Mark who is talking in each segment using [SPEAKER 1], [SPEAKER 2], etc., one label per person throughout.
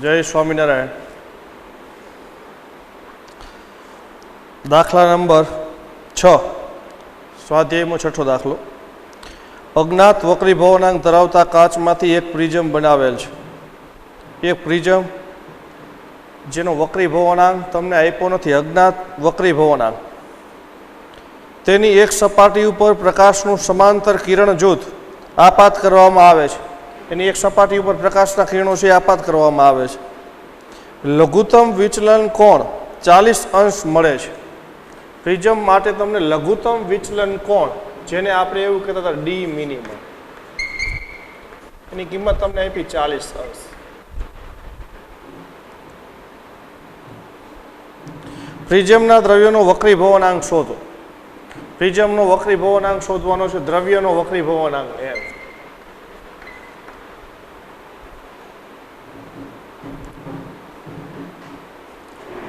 [SPEAKER 1] જય સ્વામિનારાયણ. દાખલા નંબર 6, સ્વાધ્યાયમાં છઠ્ઠો દાખલો. અજ્ઞાત વક્રી ભવનાંક ધરાવતા કાચમાંથી એક પ્રિઝમ બનાવેલ છે. એક પ્રિઝમ જેનો વક્રી ભવનાંક તમને આપ્યો નથી, અજ્ઞાત વક્રી ભવનાંક. તેની એક સપાટી ઉપર પ્રકાશનું સમાંતર કિરણ જૂથ આપાત કરવામાં આવે છે. એની એક સપાટી ઉપર પ્રકાશના કિરણો છે આપાત કરવામાં આવે છે. લઘુત્તમ વિચલન કોણ 40 અંશ મળે છે. પ્રિઝમ માટે તમને લઘુત્તમ વિચલન કોણ, જેને આપણે એવું કહેતા હતા ડી મિનિમમ, એની કિંમત તમને આપી 40 અંશ. પ્રિઝમના દ્રવ્યનો વક્રી ભવનાંક શોધો. પ્રિઝમનો વક્રી ભવનાંક શોધવાનો છે, દ્રવ્યનો વક્રી ભવનાંક એમ.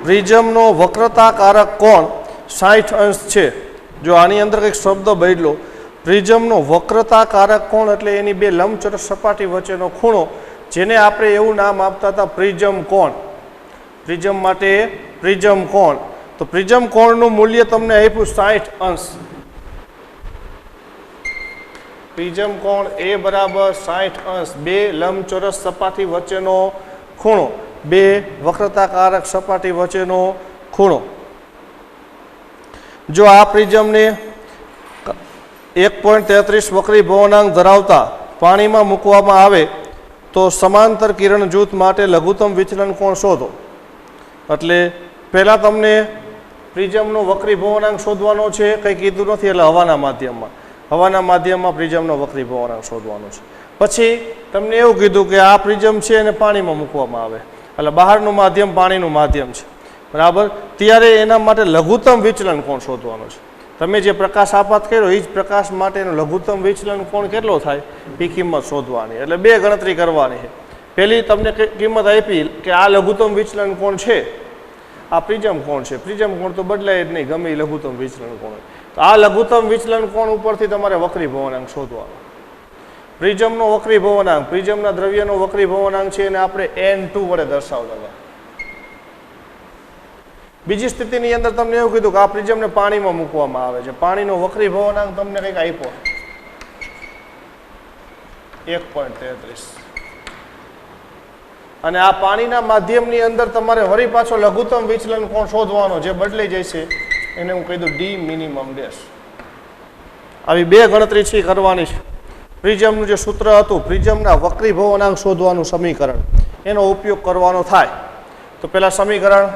[SPEAKER 1] પ્રિઝમનો વક્રતાકારક કોણ 60 અંશ છે. જો આની અંદર કંઈક શબ્દ બદલો, પ્રિઝમનો વક્રતાકારક કોણ એટલે એની બે લંબચોરસ સપાટી વચ્ચેનો ખૂણો, જેને આપણે એવું નામ આપતા હતા પ્રિઝમ કોણ. પ્રિઝમ માટે પ્રિઝમ કોણ. તો પ્રિઝમ કોણનું મૂલ્ય તમને આપ્યું 60 અંશ. પ્રિઝમ કોણ એ બરાબર 60 અંશ. બે લંબચોરસ સપાટી વચ્ચેનો ખૂણો, બે વક્રતાકારક સપાટી વચ્ચેનો ખૂણો. જો આ પ્રિઝમને 1.33 વક્રી ભવનાંક ધરાવતા પાણીમાં મૂકવામાં આવે તો સમાંતર કિરણ જૂથ માટે લઘુત્તમ વિચલન કોણ શોધો. એટલે પહેલાં તમને પ્રિઝમનો વક્રી ભવનાંક શોધવાનો છે, કંઈ કીધું નથી, એટલે હવાના માધ્યમમાં પ્રિઝમનો વક્રી ભવનાંક શોધવાનો છે. પછી તમને એવું કીધું કે આ પ્રિઝમ છે એને પાણીમાં મૂકવામાં આવે, એટલે બહારનું માધ્યમ પાણીનું માધ્યમ છે, બરાબર. ત્યારે એના માટે લઘુત્તમ વિચલન કોણ શોધવાનો છે. તમે જે પ્રકાશ આપાત કર્યો એ જ પ્રકાશ માટેનો લઘુત્તમ વિચલન કોણ કેટલો થાય એ કિંમત શોધવાની. એટલે બે ગણતરી કરવાની છે. પહેલી તમને કિંમત આપી કે આ લઘુત્તમ વિચલન કોણ છે, આ પ્રિઝમ કોણ છે. પ્રિઝમ કોણ તો બદલાય જ નહીં, ગમે એ લઘુત્તમ વિચલન કોણ હોય. તો આ લઘુત્તમ વિચલન કોણ ઉપરથી તમારે વક્રી ભવનાંક શોધવાનો. પ્રિઝમનો વક્રી ભવનાંક, પ્રિઝમના દ્રવ્યનો વક્રી ભવનાંક છે એને આપણે N2 વડે દર્શાવતા હતા. બીજી સ્થિતિની અંદર તમને એવું કીધું કે આ પ્રિઝમને પાણીમાં મૂકવામાં આવે છે. પાણીનો વક્રી ભવનાંક તમને કંઈક આપ્યો 1.33, અને આ પાણીના માધ્યમની અંદર તમારે વળી પાછો લઘુત્તમ વિચલન કોણ શોધવાનો, જે બદલાઈ જશે એને હું કહી દઉં ડી મિનિમમ ડેશ. આવી બે ગણતરી છે કરવાની છે. પ્રિઝમનું જે સૂત્ર હતું, પ્રિઝમના વક્રી ભવનાંક શોધવાનું સમીકરણ, એનો ઉપયોગ કરવાનો થાય. તો પહેલા સમીકરણ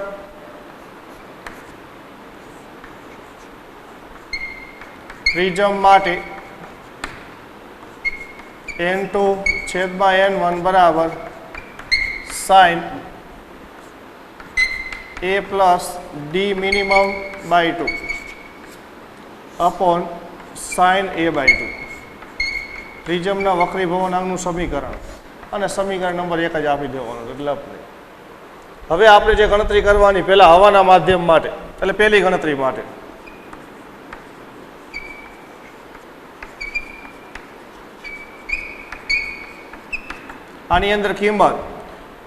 [SPEAKER 1] પ્રિઝમ માટે N2/N1 બરાબર sin A plus D minimum by 2 upon sin A/2. પ્રિઝમના વક્રી ભવનાંકનું સમીકરણ, અને સમીકરણ નંબર 1 જ આપી દેવાનું એટલે હવે આપણે જે ગણતરી કરવાની, પહેલા હવાના માધ્યમ માટે, એટલે પહેલી ગણતરી માટે આની અંદર કિંમત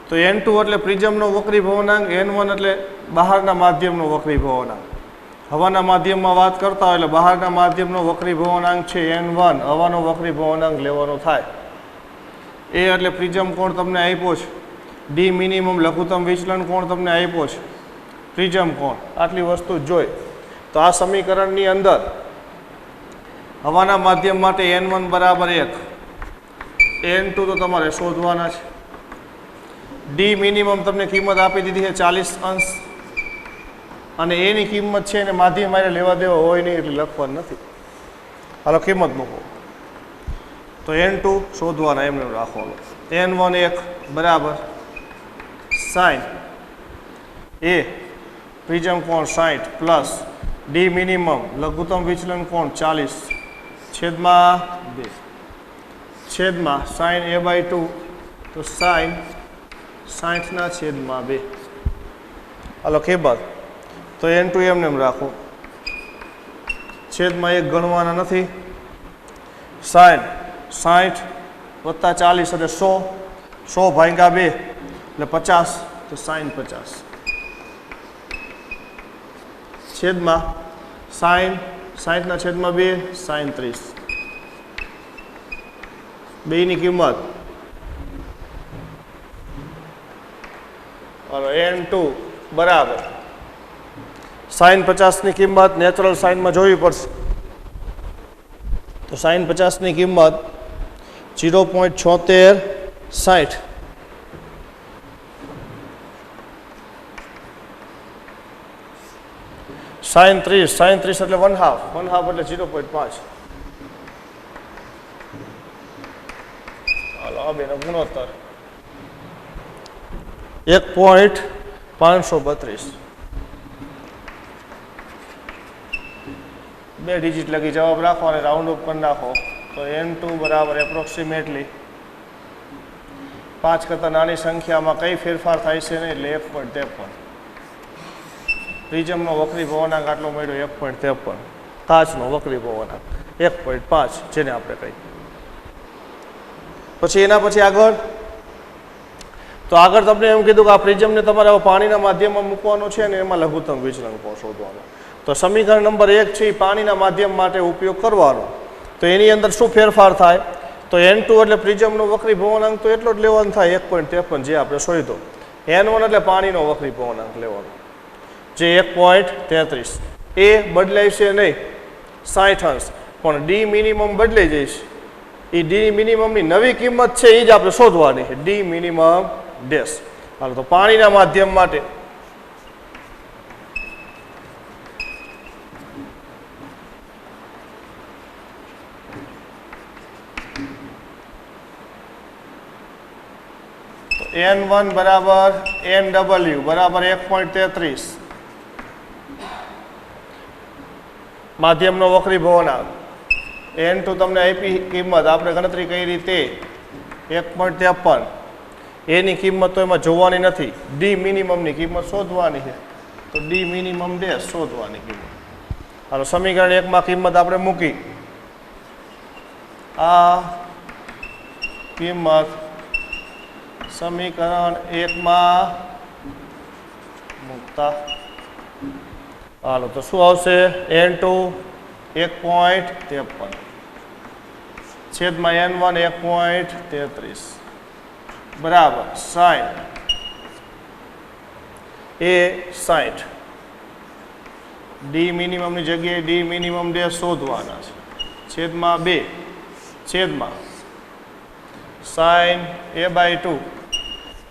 [SPEAKER 1] તો N2 એટલે પ્રિઝમનો વક્રી ભવનાંક, N1 એટલે બહારના માધ્યમનો વક્રી ભવનાંક. હવાના માધ્યમમાં વાત કરતા હોય એટલે બહારના માધ્યમનો વક્રી ભવનાંક છે N1, હવાનો વક્રી ભવનાંક લેવાનો થાય. એ એટલે પ્રિઝમ કોણ તમને આપ્યો છે, ડી મિનિમમ લઘુત્તમ વિચલન કોણ તમને આપ્યો છે, પ્રિઝમ કોણ, આટલી વસ્તુ જોઈ. તો આ સમીકરણની અંદર હવાના માધ્યમ માટે N1 બરાબર 1, N2 તો તમારે શોધવાના છે. ડી મિનિમમ તમને કિંમત આપી દીધી છે 40 અંશ, અને એની કિંમત છે એને માધ્યમ મારે લેવા દેવા હોય નહીં એટલે લખવાનું નથી. હાલો કિંમત મૂકો. તો N2 શોધવાના, એમને રાખવાનું. N1 1 બરાબર sin A પ્રિઝમ કોણ 60 પ્લસ ડી મિનિમમ લઘુત્તમ વિચલન કોણ 40 છેદમાં 2 છેદમાં sin A/2, તો sin 60/2. હાલો કિંમત તો N2 એમને એમ રાખો, છેદમાં 1 ગણવાના નથી. sin 60 + 40 એટલે 100, 100 ભાગ્યા 2 એટલે 50 તો sin 50 છેદમાં sin 60 છેદમાં 2 sin 30 બેની કિંમત n2 બરાબર sin 50 ની કિંમત નેચરલ સાઇનમાં જોવી પડશે તો sin 50 ની કિંમત 0.7660 sin 30 એટલે 1/2 એટલે 0.5 હાલો આ બેનો ગુણોત્તર 1.532 બે ડિજિટ લગી જવાબ રાખો અને રાઉન્ડ અપ કરી નાખો તો n2 બરાબર એપ્રોક્સિમેટલી 5 કરતાં નાની સંખ્યામાં કઈ ફેરફાર થાય છે ને એટલે 1.53 પ્રિઝમનો વક્રી ભવનાંક આટલો મળ્યો 1.53 કાચનો વક્રી ભવનાંક 1.5 જેને આપણે કહીએ પછી એના પછી આગળ તો આગળ તમને એમ કીધું કે આ પ્રિઝમને તમારે પાણીના માધ્યમમાં મૂકવાનો છે અને એમાં લઘુત્તમ વિચલન કોણ શોધવાનો તો સમીકરણ નંબર 1 છે એ પાણીના માધ્યમ માટે ઉપયોગ કરવાનો તો એની અંદર શું ફેરફાર થાય તો n2 એટલે પ્રિઝમનો વક્રી ભવનાંક તો એટલો જ લેવાનો થાય 1.53 જે આપણે શોધ્યો n1 એટલે પાણીનો વક્રી ભવનાંક લેવાનો જે 1.33 એ બદલાય છે નહીં 60 અંશ પણ ડી મિનિમમ બદલાઈ જાય છે એ ડી મિનિમમની નવી કિંમત છે એ જ આપણે શોધવાની છે ડી મિનિમમ ડેશ હાલો તો પાણીના માધ્યમ માટે n1 બરાબર nw બરાબર 1.33 માધ્યમનો વક્રી ભવનાંક n2 તમને આપી કિંમત આપણે ગણતરી કઈ રીતે 1.53 એની કિંમત તો એમાં જોવાની નથી ડી મિનિમમની કિંમત શોધવાની છે તો ડી મિનિમમ ડેશ શોધવાની કિંમત હાલો સમીકરણ 1 માં કિંમત આપણે મૂકી આ કિંમત સમીકરણ 1 માં મૂકતા હાલો તો શું આવશે n2 1.53 છેદમાં n1 1.33 બરાબર sin એ 60 ડી મિનિમમની જગ્યાએ ડી મિનિમમ ડેશ શોધવાના છે છેદમાં 2 છેદમાં sin a/2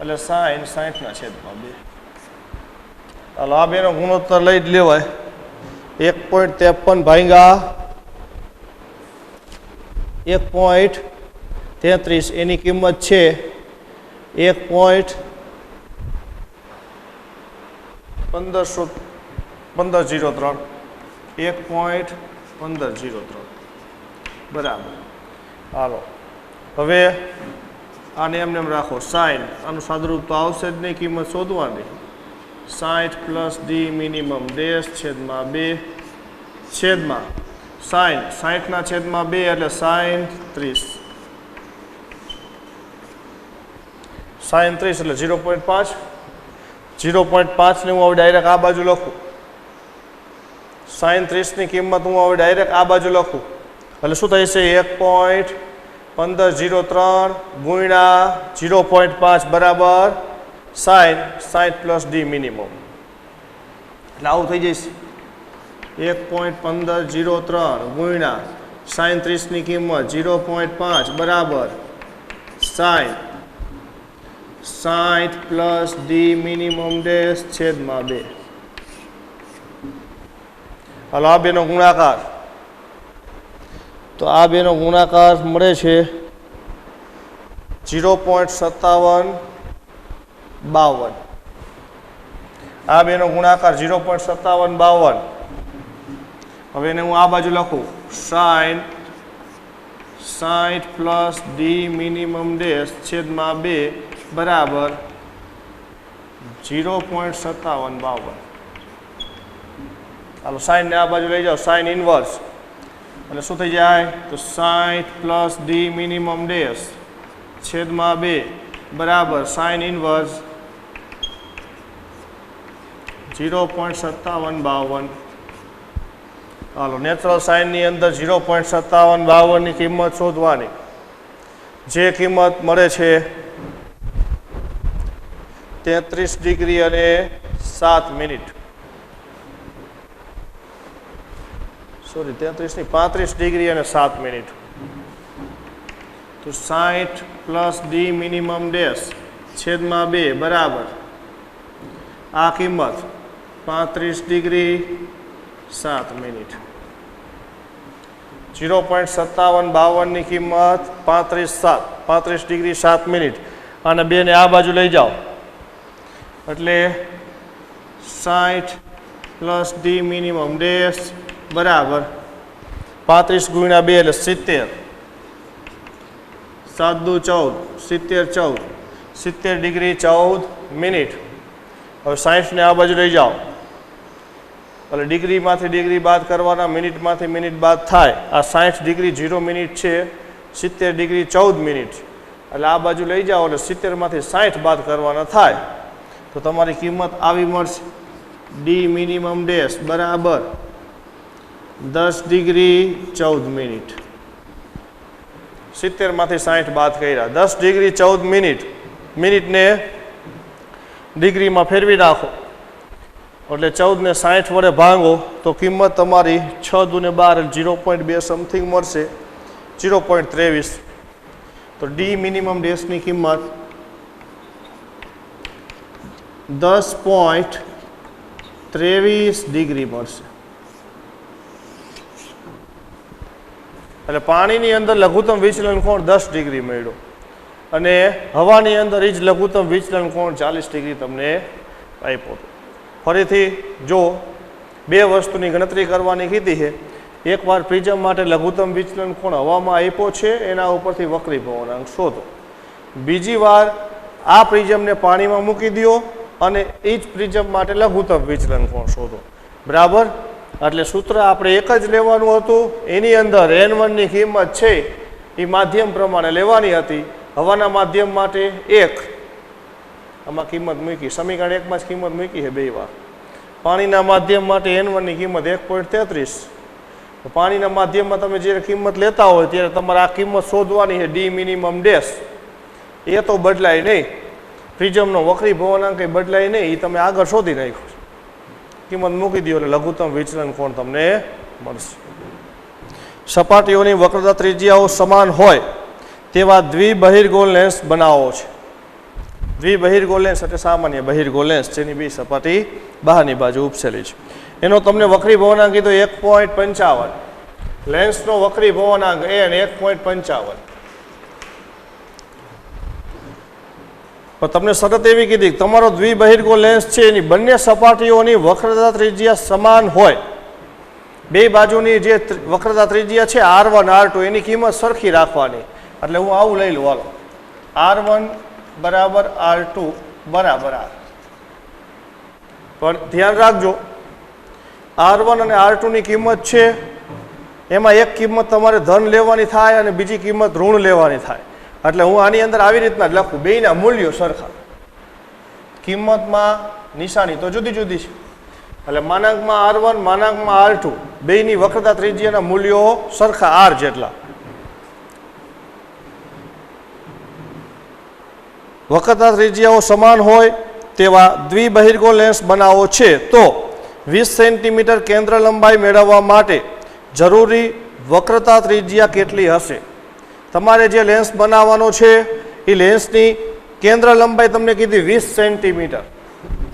[SPEAKER 1] એટલે sin 60 છેદમાં 2 હાલો આ બેનો ગુણોત્તર લઈ જ લેવાય 1.53 ભાગ્યા 1.33 એની કિંમત છે 1.1503 1.1503 બરાબર હાલો હવે આને એમને એમ રાખો sin આનું સાદુરૂપ તો આવશે જ નહીં કિંમત શોધવાની 60 પ્લસ ડી મિનિમમ ડેશ છેદમાં 2 છેદમાં sin 60 છેદમાં 2 એટલે sin 30 sin 30 એટલે 0.5 0.5 ને હું હવે ડાયરેક્ટ આ બાજુ લખું sin 30 ની કિંમત હું હવે ડાયરેક્ટ આ બાજુ લખું એટલે શું થાય છે 1.1503 ગુણ્યા 0.5 બરાબર sin 60 પ્લસ ડી મિનિમમ એટલે આવું થઈ જશે 1.1503 ગુણ્યા sin 30 ની કિંમત 0.5 બરાબર sin 60 plus D minimum dash છેદમાં 2 હાલો આ બેનો ગુણાકાર તો આ બેનો ગુણાકાર મળે છે 0.5752 આ બેનો ગુણાકાર 0.5752 હવે એને હું આ બાજુ લખું sin 60 plus D minimum dash છેદમાં 2 બરાબર 0.5752 હાલો સાઇન ને આ બાજુ લઈ જાઓ સાઇન ઇનવર્સ એટલે શું થઈ જાય તો 60 પ્લસ ડી મિનિમમ ડેશ છેદમાં 2 બરાબર સાઇન ઇનવર્સ 0.5752. હાલો નેચરલ સાઇનની અંદર 0.5752 ની કિંમત શોધવાની. જે કિંમત મળે છે 33 ડિગ્રી અને 7 મિનિટ. સોરી 33 નહીં 35 ડિગ્રી અને 7 મિનિટ. તો 60 પ્લસ ડી મિનિમમ ડેશ છેદમાં 2 બરાબર આ કિંમત 35 ડિગ્રી 7 મિનિટ. 0.5752 ની કિંમત 35 ડિગ્રી 7 મિનિટ અને 2 ને આ બાજુ લઈ જાઓ એટલે 60 પ્લસ ડી મિનિમમ ડેશ બરાબર 35 ગુણ્યા 2 એટલે 70. 7 દુ 14 70 ડિગ્રી 14 મિનિટ. હવે 60 ને આ બાજુ લઈ જાઓ એટલે ડિગ્રીમાંથી ડિગ્રી બાદ કરવાના, મિનિટમાંથી મિનિટ બાદ થાય. આ 60 ડિગ્રી 0 મિનિટ છે, 70 ડિગ્રી 14 મિનિટ એટલે આ બાજુ લઈ જાઓ એટલે 70માંથી 60 બાદ કરવાના થાય. તો તમારી કિંમત આવી મળશે ડી મિનિમમ ડેશ બરાબર 10 ડિગ્રી 14 મિનિટ. 70માંથી 60 બાદ કર્યા. 10 ડિગ્રી 14 મિનિટ. મિનિટને ડિગ્રીમાં ફેરવી નાખો એટલે 14 ને 60 વડે ભાંગો તો કિંમત તમારી 6 દુ ને 12 0.2 સમથિંગ મળશે, 0.23. તો ડી મિનિમમ ડેશની કિંમત 10.23 ડિગ્રી મળશે. એટલે પાણીની અંદર લઘુત્તમ વિચલન કોણ 10 ડિગ્રી મળ્યો અને હવાની અંદર એ જ લઘુત્તમ વિચલન કોણ 40 ડિગ્રી તમને આપ્યો. ફરીથી જો બે વસ્તુની ગણતરી કરવાની કીધી છે. એકવાર પ્રિઝમ માટે લઘુત્તમ વિચલન કોણ હવામાં આપ્યો છે એના ઉપરથી વક્રીભવનાંક શોધો. બીજી વાર આ પ્રિઝમને પાણીમાં મૂકી દો અને એ જ પ્રિઝમ માટે લઘુત્તમ વિચલન કોણ શોધો. બરાબર. એટલે સૂત્ર આપણે એક જ લેવાનું હતું. એની અંદર n1 ની કિંમત છે એ માધ્યમ પ્રમાણે લેવાની હતી. હવાના માધ્યમ માટે 1 આમાં કિંમત મૂકી, સમીકરણ 1 માં જ કિંમત મૂકી છે 2 વાર. પાણીના માધ્યમ માટે n1 ની કિંમત 1.33. પાણીના માધ્યમમાં તમે જ્યારે કિંમત લેતા હોય ત્યારે તમારે આ કિંમત શોધવાની છે ડી મિનિમમ ડેશ. એ તો બદલાય નહીં, પ્રિઝમનો વક્રીભવનાંક કંઈ બદલાય નહીં, એ તમે આગળ શોધી નાખ્યું. કિંમત મૂકી દો એટલે લઘુત્તમ વિચલન કોણ તમને મળશે. સપાટીઓની વક્રતા ત્રિજ્યાઓ સમાન હોય તેવા દ્વિબહિર્ગોળ લેન્સ બનાવો છે. દ્વિબહિર્ગોળ લેન્સ એટલે સામાન્ય બહિર્ગોળ લેન્સ જેની બે સપાટી બહારની બાજુ ઉપસેલી છે. એનો તમને વક્રીભવનાંક કીધો 1.55. લેન્સનો વક્રીભવનાંક n 1.55. પણ તમને શરત એવી કીધી કે તમારો દ્વિબહિર્ગોળ લેન્સ છે એની બંને સપાટીઓની વક્રતા ત્રિજ્યા સમાન હોય. બે બાજુની જે વક્રતા ત્રિજ્યા છે R1 R2 એની કિંમત સરખી રાખવાની. એટલે હું આવું લઈ લઉં, હાલો R1 બરાબર R2 બરાબર R. પણ ધ્યાન રાખજો R1 અને R2 ની કિંમત છે એમાં એક કિંમત તમારે ધન લેવાની થાય અને બીજી કિંમત ઋણ લેવાની થાય. એટલે હું આની અંદર આવી રીતના જ લખું, બેયના મૂલ્યો સરખા. કિંમતમાં નિશાની તો જુદી જુદી છે એટલે માનાંકમાં R1 માનાંકમાં R2 બેયની વક્રતા ત્રિજ્યાના મૂલ્યો સરખા R જેટલા. વક્રતા ત્રિજ્યાઓ સમાન હોય તેવા દ્વિબહિર્ગોળ લેન્સ બનાવો છે તો 20 સેન્ટીમીટર કેન્દ્ર લંબાઈ મેળવવા માટે જરૂરી વક્રતા ત્રિજ્યા કેટલી હશે? તમારે જે લેન્સ બનાવવાનો છે એ લેન્સની કેન્દ્ર લંબાઈ તમને કીધી 20 સેન્ટીમીટર.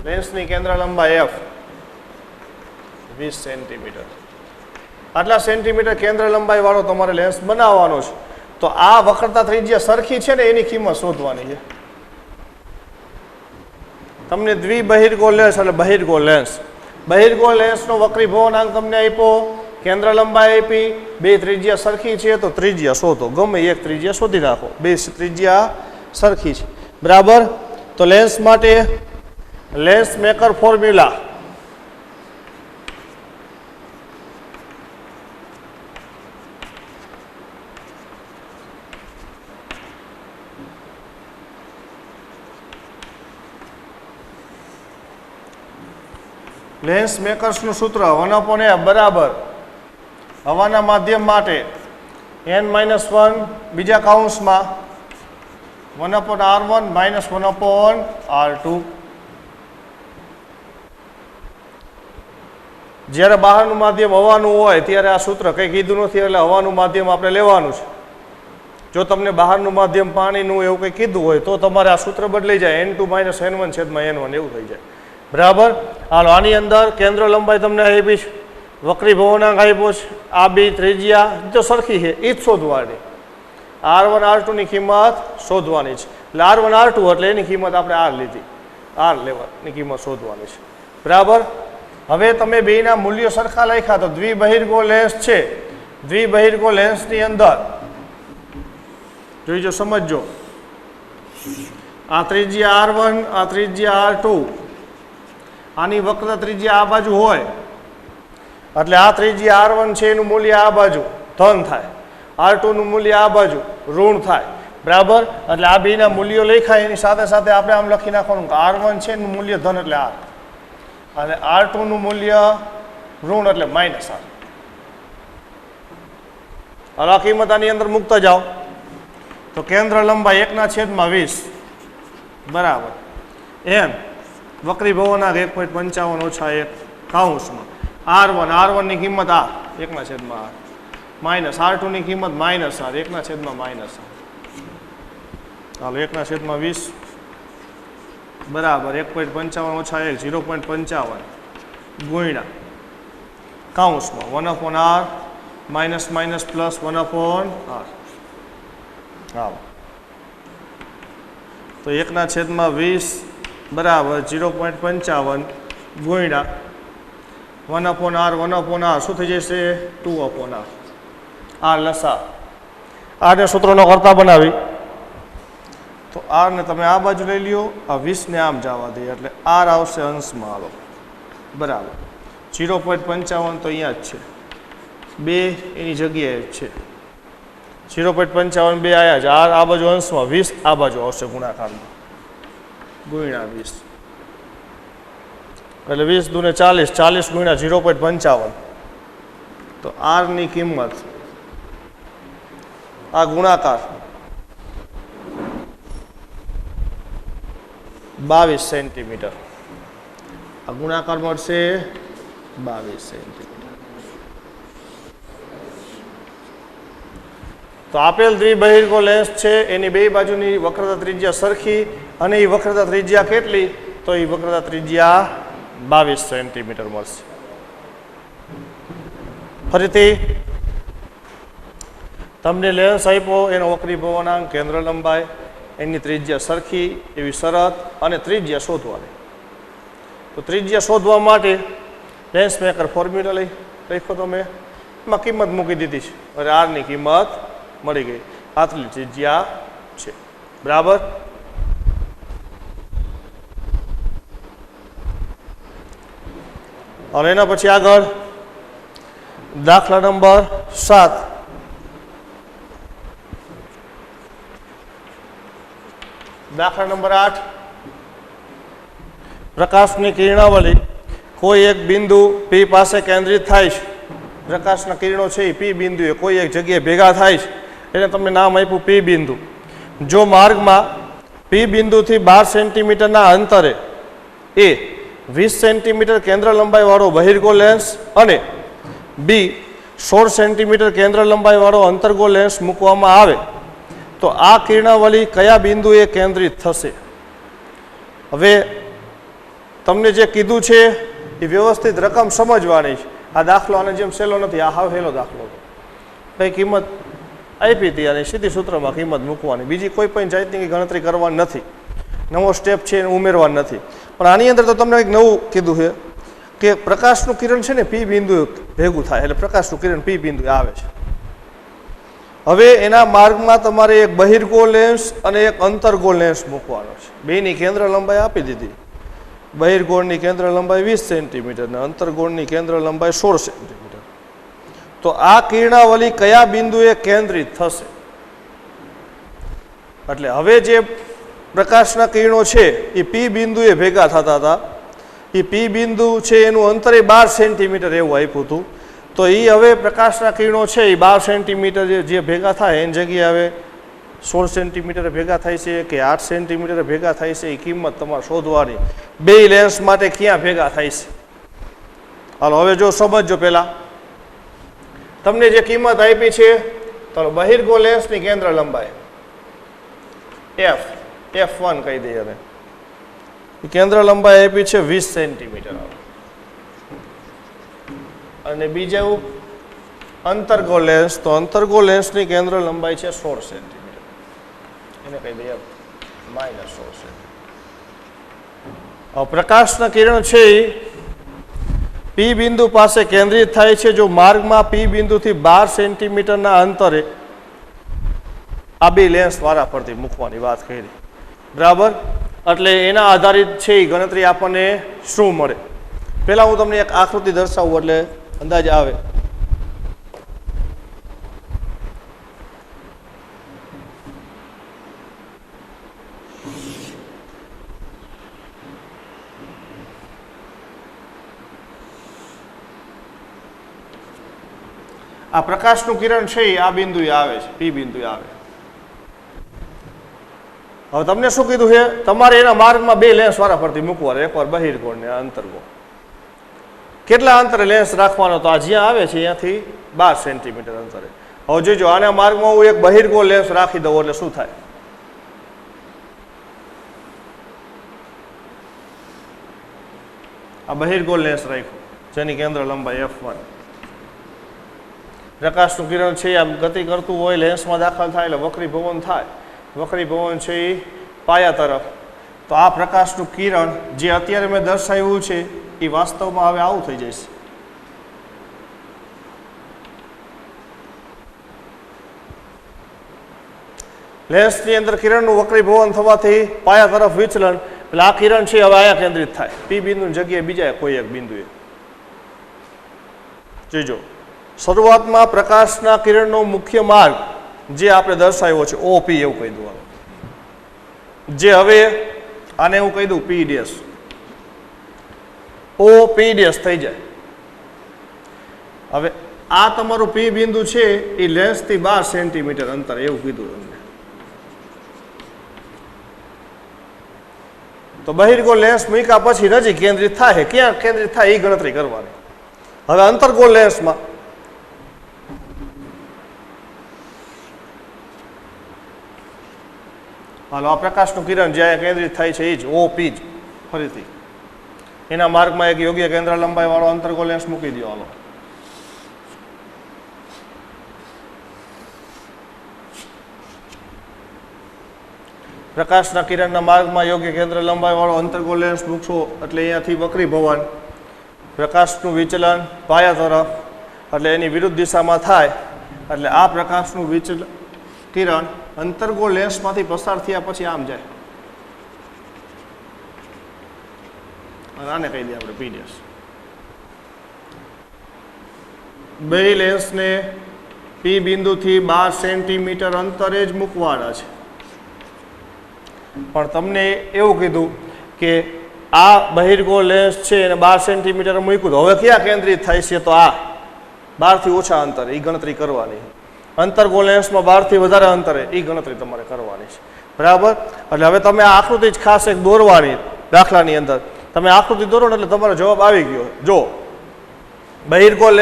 [SPEAKER 1] લેન્સની કેન્દ્ર લંબાઈ f 20 સેન્ટીમીટર. આટલા સેન્ટીમીટર કેન્દ્ર લંબાઈ વાળો તમારે લેન્સ બનાવવાનો છે. તો આ વક્રતા ત્રિજ્યા સરખી છે ને એની કિંમત શોધવાની છે. તમને દ્વિબહિર્ગોળ લેન્સ એટલે બહિર્ગોળ લેન્સ. બહિર્ગોળ લેન્સનો વક્રીભવનાંક તમને આપ્યો, કેન્દ્ર લંબાઈ આપી, બે ત્રિજ્યા સરખી છે તો ત્રિજ્યા શોધો. ગમે એક ત્રિજ્યા શોધી નાખો, બે ત્રિજ્યા સરખી છે. બરાબર. તો લેન્સ માટે લેન્સ મેકર ફોર્મ્યુલા લેન્સ મેકર્સનું સૂત્ર 1/f બરાબર હવાના માધ્યમ માટે n-1 બીજા કાઉન્સમાં 1/r1 - 1/r2. જ્યારે બહારનું માધ્યમ હવાનું હોય ત્યારે આ સૂત્ર કંઈ કીધું નથી, એટલે હવાનું માધ્યમ આપણે લેવાનું છે. જો તમને બહારનું માધ્યમ પાણીનું એવું કંઈ કીધું હોય તો તમારે આ સૂત્ર બદલાઈ જાય, n2 - n1/n1 એવું થઈ જાય. બરાબર. હાલો, આની અંદર કેન્દ્ર લંબાઈ તમને આપી છે, વક્રી ભવનાંક આપ્યો છે, આ બે ત્રિજ્યા જો સરખી છે એ જ શોધવાની. r1 r2 ની કિંમત શોધવાની છે. એટલે r1 r2 એટલે એની કિંમત આપણે r લીધી, r લેવાની કિંમત શોધવાની છે. બરાબર. હવે તમે બેના મૂલ્યો સરખા લખ્યા તો દ્વિબહિર્ગો લેન્સ છે. દ્વિબહિર્ગો લેન્સની અંદર જોઈજો, સમજજો, આ ત્રિજ્યા r1 આ ત્રિજ્યા r2, આની વક્ર ત્રિજ્યા આ બાજુ હોય એટલે આ ત્રિજ્યા r1 છે એનું મૂલ્ય આ બાજુ ધન થાય, r2 નું મૂલ્ય આ બાજુ ઋણ થાય. બરાબર. એટલે આ બેના મૂલ્યો લખાય એની સાથે સાથે આપણે આમ લખી નાખવાનું કે r1 છે એનું મૂલ્ય ધન એટલે r અને r2 નું મૂલ્ય ઋણ એટલે -r. હવે આ કિંમત આની અંદર મૂકતા જાઓ તો કેન્દ્ર લંબાઈ 1/20 બરાબર n વક્રી ભવનાંક 1.55 - 1 કાઉન્સમાં r1 ની કિંમત આ 1/r -r2 ની કિંમત -r 1/-r. હાલો, 1/20 બરાબર 1.55 - 1 0.55 ગુણ્યા કાઉન્સમાં 1/r - +1/r. હા, તો 1/20 બરાબર 0.55 ગુણ્યા 1/r શું થઈ જશે 2/r. આ લસા આને સૂત્રોનો કરતા બનાવી તો r ને તમે આ બાજુ લઈ લ્યો, આ 20 ને આમ જવા દઈએ એટલે r આવશે અંશમાં. હાલો, બરાબર 0.55 તો અહીંયા જ છે, 2 એની જગ્યાએ જ છે, 0.55 2 આયા છે. આ બાજુ અંશમાં 20 આ બાજુ આવશે ગુણાકારમાં ગુણ્યા 20 એટલે 20 દુને 40, 40 ગુણ્યા 0.55 તો r ની કિંમત આ ગુણાકાર 22 સેન્ટીમીટર. આ ગુણાકાર મળશે 22 સેન્ટીમીટર. તો આપેલ દ્વિબહિર્ગો લેન્સ છે એની બે બાજુની વક્રતા ત્રિજ્યા સરખી અને એ વક્રતા ત્રિજ્યા કેટલી તો એ વક્રતા ત્રિજ્યા 22 સેન્ટીમીટર મળશે. ફરીથી તમને લેન્સ આપ્યો, એનો વક્રી ભવનાંક, કેન્દ્ર લંબાઈ, એની ત્રિજ્યા સરખી એવી શરત અને ત્રિજ્યા શોધવાની. તો ત્રિજ્યા શોધવા માટે લેન્સ મેકર ફોર્મ્યુલા લખ્યો તો મેં, એમાં કિંમત મૂકી દીધી છે. હવે r ની કિંમત મળી ગઈ, આટલી ત્રિજ્યા છે. બરાબર. હવે એના પછી આગળ દાખલા નંબર 7. દાખલા નંબર 8. પ્રકાશની કિરણાવલી કોઈ એક બિંદુ P પાસે કેન્દ્રિત થાય છે. પ્રકાશના કિરણો છે એ P બિંદુએ કોઈ એક જગ્યાએ ભેગા થાય છે, એને તમને નામ આપ્યું P બિંદુ. જો માર્ગમાં P બિંદુથી 12 સેન્ટીમીટરના અંતરે એ 20 સેન્ટીમીટર કેન્દ્ર લંબાઈવાળો બહિર્ગો લેન્સ અને B 16 સેન્ટીમીટર કેન્દ્ર લંબાઈવાળો અંતર્ગો લેન્સ મૂકવામાં આવે તો આ કિરણાવલી કયા બિંદુએ કેન્દ્રિત થશે? હવે તમને જે કીધું છે એ વ્યવસ્થિત રકમ સમજવાની છે. આ દાખલો આને જેમ સહેલો નથી, આ હાવ હેલો દાખલો. કઈ કિંમત આપી હતી અને સીધી સૂત્રમાં કિંમત મૂકવાની, બીજી કોઈ પણ જાતની ગણતરી કરવાની નથી, નવો સ્ટેપ છે એને ઉમેરવાનો નથી. પણ આની અંદર તો તમને એક નવું કીધું છે કે પ્રકાશનું કિરણ છે ને P બિંદુ ભેગું થાય એટલે પ્રકાશનું કિરણ P બિંદુ આવે છે. હવે એના માર્ગમાં તમારે એક બહિર્ગો લેન્સ અને એક અંતર્ગો લેન્સ મૂકવાનો છે. બેની કેન્દ્ર લંબાઈ આપી દીધી. બહિર્ગોળની કેન્દ્ર લંબાઈ 20 સેન્ટીમીટર અને અંતર્ગોળની કેન્દ્ર લંબાઈ 16 સેન્ટીમીટર. તો આ કિરણાવલી કયા બિંદુએ કેન્દ્રિત થશે? એટલે હવે જે પ્રકાશના કિરણો છે એ P બિંદુએ ભેગા થતા હતા એ પી બિંદુ છે એનું અંતર 12 સેન્ટીમીટર એવું આપ્યું હતું. તો એ હવે પ્રકાશના કિરણો છે એ 12 સેન્ટીમીટર જે ભેગા થાય એની જગ્યાએ હવે 16 સેન્ટીમીટર ભેગા થાય છે કે 8 સેન્ટીમીટર ભેગા થાય છે, એ કિંમત તમારે શોધવાની. બે લેન્સ માટે ક્યાં ભેગા થાય છે. હાલો હવે જો સમજજો. પહેલાં તમને જે કિંમત આપી છે, ચાલો બહિર્ગો લેન્સની કેન્દ્ર લંબાઈ F1 કહી દઈએ. હવે કેન્દ્ર લંબાઈ આપી છે 20 સેન્ટીમીટર અને બીજું અંતર્ગો લેન્સ, તો અંતર્ગો લેન્સની કેન્દ્ર લંબાઈ છે 16 સેન્ટીમીટર, એને કહી દઈએ -16 સેન્ટીમીટર. પ્રકાશના કિરણ છે એ પી બિંદુ પાસે કેન્દ્રિત થાય છે. જો માર્ગમાં પી બિંદુથી 12 સેન્ટીમીટરના અંતરે આ બે લેન્સ વારાફરતી મૂકવાની વાત કરી, બરાબર. એટલે એના આધારિત છે એ ગણતરી આપણને શું મળે. પહેલાં હું તમને એક આકૃતિ દર્શાવું એટલે અંદાજ આવે. આ પ્રકાશનું કિરણ છે એ આ બિંદુએ આવે છે, પી બિંદુએ આવે. હવે તમને શું કીધું છે, તમારે એના માર્ગમાં બે લેન્સ વારાફરતી મૂકવાના, એકવાર બહિર્ગોળ ને અંતર્ગોળ. કેટલા અંતરે લેન્સ રાખવાનો, તો આ જ્યાં આવે છે ત્યાંથી 12 સેન્ટીમીટર અંતરે. હવે જોજો આના માર્ગમાં હું એક બહિર્ગોળ લેન્સ રાખી દઉં એટલે શું થાય. આ બહિર્ગોળ લેન્સ રાખ્યું જેની કેન્દ્ર લંબાઈ F1. પ્રકાશનું કિરણ છે આમ ગતિ કરતું હોય, લેન્સમાં દાખલ થાય એટલે વક્રીભવન થાય. વક્રીભવન છે એ પાયા તરફ. તો આ પ્રકાશનું કિરણ જે અત્યારે મેં દર્શાવ્યું છે એ વાસ્તવમાં હવે આવું થઈ જશે. લેન્સની અંદર કિરણનું વક્રીભવન થવાથી પાયા તરફ વિચલન, એટલે આ કિરણ છે હવે આયા કેન્દ્રિત થાય, પી બિંદુની જગ્યાએ બીજા કોઈ એક બિંદુએ. જોજો શરૂઆતમાં પ્રકાશના કિરણનો મુખ્ય માર્ગ જે આપણે દર્શાવ્યો છે OP એવું કહી દઉં, જે હવે આને હું કહી દઉં P ડેશ, OP ડેશ થઈ જાય. હવે આ તમારું P બિંદુ છે એ લેન્સથી 12 સેન્ટીમીટર અંતર એવું કીધું તમને. તો બહિર્ગોળ લેન્સ મૂક્યા પછી નજીક કેન્દ્રિત થાય, ક્યાં કેન્દ્રિત થાય એ ગણતરી કરવાની. હવે અંતર્ગોળ લેન્સમાં હાલો આ પ્રકાશનું કિરણ જ્યાં કેન્દ્રિત થાય છે એ જ OP જ. ફરીથી એના માર્ગમાં એક યોગ્ય કેન્દ્ર લંબાઈ વાળો અંતર્ગોળ લેન્સ મૂકી દો. હાલો પ્રકાશના કિરણના માર્ગમાં યોગ્ય કેન્દ્ર લંબાઈ વાળો અંતર્ગોળ લેન્સ મૂકશો એટલે અહીંયાથી વક્રીભવન, પ્રકાશનું વિચલન પાયા તરફ, એટલે એની વિરુદ્ધ દિશામાં થાય. એટલે આ પ્રકાશનું વિચલન કિરણ અંતર્ગોળ લેન્સમાંથી પસાર થયા પછી આમ જાય. આને કહી દઈએ આપણે P ડેશ. બે લેન્સને P બિંદુથી 12 સેન્ટીમીટર અંતરે જ મૂકવાના છે. પણ તમને એવું કીધું કે આ બહિર્ગોળ લેન્સ છે એને 12 સેન્ટીમીટર મૂક્યું, હવે ક્યાં કેન્દ્રિત થાય છે, તો આ 12 થી ઓછા અંતરે એ ગણતરી કરવાની. અંતર્ગોળ લેન્સમાં 12 થી વધારે અંતરે એ ગણતરી તમારે કરવાની છે, બરાબર. એટલે હવે તમે આ આકૃતિ જ ખાસ એક દોરવાની દાખલાની અંદર. તમે આકૃતિ દોરો ને એટલે તમારો જવાબ આવી ગયો. જો બહિર્ગોળ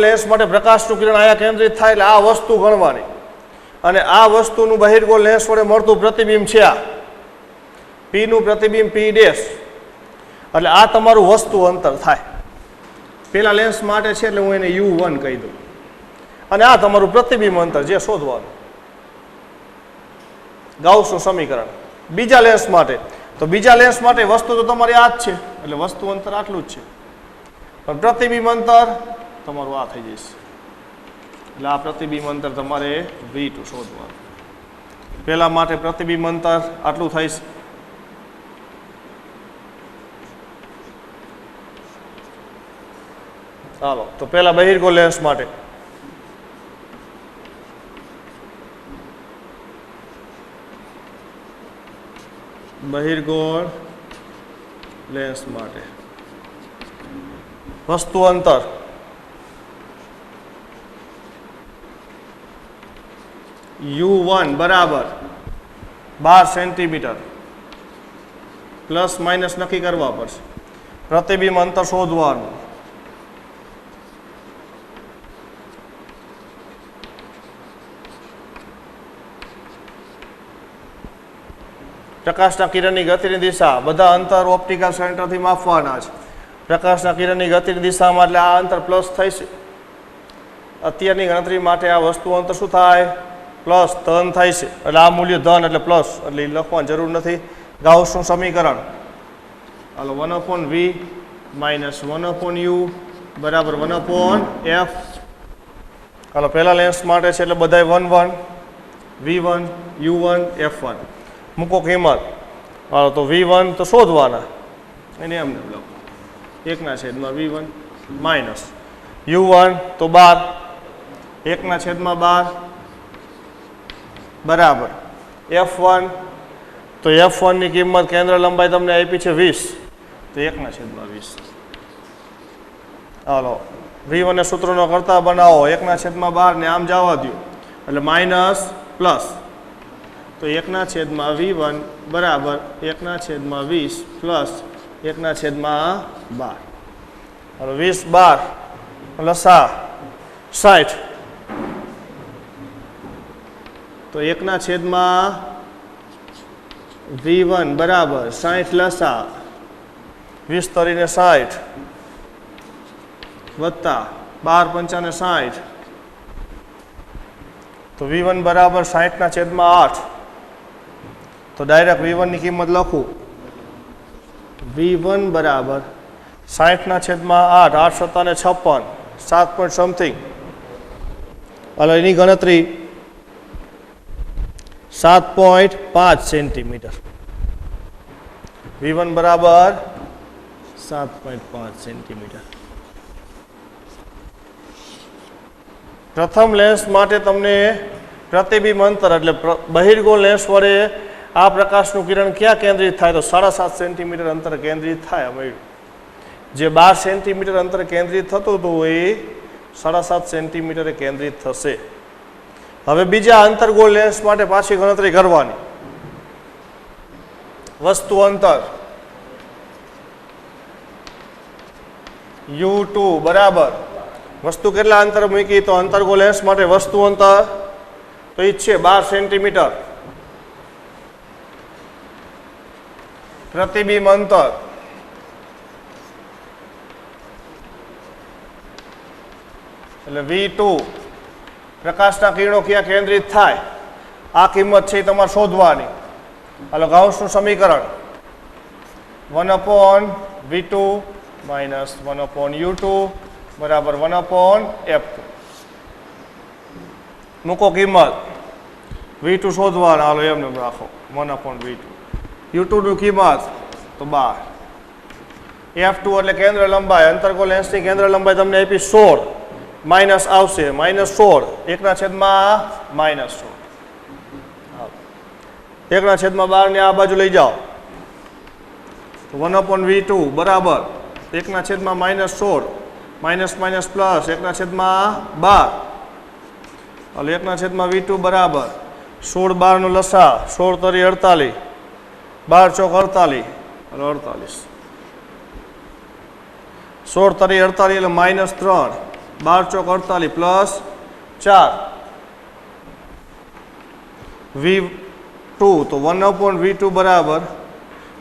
[SPEAKER 1] લેન્સ માટે પ્રકાશનું કિરણ આયા કેન્દ્રિત થાય એટલે આ વસ્તુ ગણવાની, અને આ વસ્તુનું બહિર્ગોળ લેન્સ વડે મળતું પ્રતિબિંબ છે આ P નું પ્રતિબિંબ P ડેશ. એટલે આ તમારું વસ્તુ અંતર થાય. પેલા લેન્સ માટે છે એટલે હું એને U1 કહી દઉં, અને આ તમારું પ્રતિબિંબ અંતર જે શોધવાનું, ગાઉસનું સમીકરણ. બીજા લેન્સ માટે તો બીજા લેન્સ માટે વસ્તુ તો તમારી આ જ છે, એટલે વસ્તુ અંતર આટલું જ છે, પણ પ્રતિબિંબ અંતર તમારું આ થઈ જશે. એટલે આ પ્રતિબિંબ અંતર તમારે V2 શોધવાનું. પહેલા માટે પ્રતિબિંબ અંતર આટલું થાય છે. ચાલો તો પહેલા બહિર્ગોળ લેન્સ માટે લેન્સ માટે વસ્તુ અંતર U1 બરાબર 12 સેન્ટીમીટર પ્લસ માઇનસ નક્કી કરવા પડશે. પ્રતિબિંબ અંતર શોધવાનું. પ્રકાશના કિરણની ગતિની દિશા બધા અંતર ઓપ્ટિકલ સેન્ટરથી માપવાના છે. પ્રકાશના કિરણની ગતિની દિશામાં એટલે આ અંતર પ્લસ થશે. અત્યારની ગણતરી માટે આ વસ્તુ અંતર શું થાય? પ્લસ ધન થાય છે. એટલે આ મૂલ્ય ધન એટલે પ્લસ, એટલે એ લખવાની જરૂર નથી. ગાઉસનું સમીકરણ હાલો 1/v માઇનસ 1/u બરાબર 1/f. હાલો પહેલા લેન્સ માટે છે એટલે બધાય 1 v1 u1 f1 મૂકો કિંમત. હાલો તો v1 તો શોધવાના એને એમને લખો 1/v1 માઇનસ u1 તો 12 1/12 બરાબર f1 તો f1 ની કિંમત કેન્દ્ર લંબાઈ તમને આપી છે 20 તો 1/20. હાલો v1 ને સૂત્રનો કરતા બનાવો 1/12 ને આમ જવા દો એટલે માઇનસ પ્લસ તો 1/v1 બરાબર 1/20 પ્લસ 1/12. હાલો 20 12 લસા 60 તો 1/v1 બરાબર 60 લસા 20 તરીને 60 વત્તા 12 પંચાને 60 તો v1 બરાબર 60/8. તો ડાયરેક્ટ v1 ની કિંમત લખું v1 બરાબર 60/8 8 સત્તાને 56 7 પોઈન્ટ સમથિંગ. હાલો એની ગણતરી 7.5 સેન્ટીમીટર. v1 બરાબર 7.5 સેન્ટીમીટર. પ્રથમ લેન્સ માટે તમને પ્રતિબિંબ અંતર એટલે બહિર્ગોળ લેન્સ વડે આ પ્રકાશનું કિરણ ક્યાં કેન્દ્રિત થાય? તો 7.5 સેન્ટીમીટર અંતર કેન્દ્રિત થાય. મળ્યું જે 12 સેન્ટીમીટર અંતર કેન્દ્રિત થતું હતું એ 7.5 સેન્ટીમીટરે કેન્દ્રિત થશે. હવે બીજા અંતર્ગોળ લેન્સ માટે પાછી ગણતરી કરવાની. વસ્તુ અંતર U2 બરાબર વસ્તુ કેટલા અંતર મૂકી? તો અંતર્ગોળ લેન્સ માટે વસ્તુ અંતર તો એ છે 12 સેન્ટીમીટર. પ્રતિબિંબ અંતર એટલે V2 પ્રકાશના કિરણો ક્યાં કેન્દ્રિત થાય આ કિંમત છે એ તમારે શોધવાની. હાલો ગાઉસનું સમીકરણ 1/v2 માઇનસ 1/u2 બરાબર 1/f2 મૂકો કિંમત. v2 શોધવાના. હાલો એમને રાખો 1/v2 u2 ની કિંમત તો 12 f2 એટલે કેન્દ્ર લંબાઈ અંતર્ગોળ લેન્સની કેન્દ્ર લંબાઈ તમને આપી 16 માઇનસ આવશે -16 1/-16 1/12 ને આ બાજુ લઈ જાઓ તો 1/v2 બરાબર 1/-16 માઇનસ માઇનસ પ્લસ 1/12 એટલે 1/v2 બરાબર 16 12 નો લસા 16 તરી 48 12 ચોક 48 48 16 તરી 48 એટલે -3 12 ચોક 48 પ્લસ 4 v2 તો 1/v2 બરાબર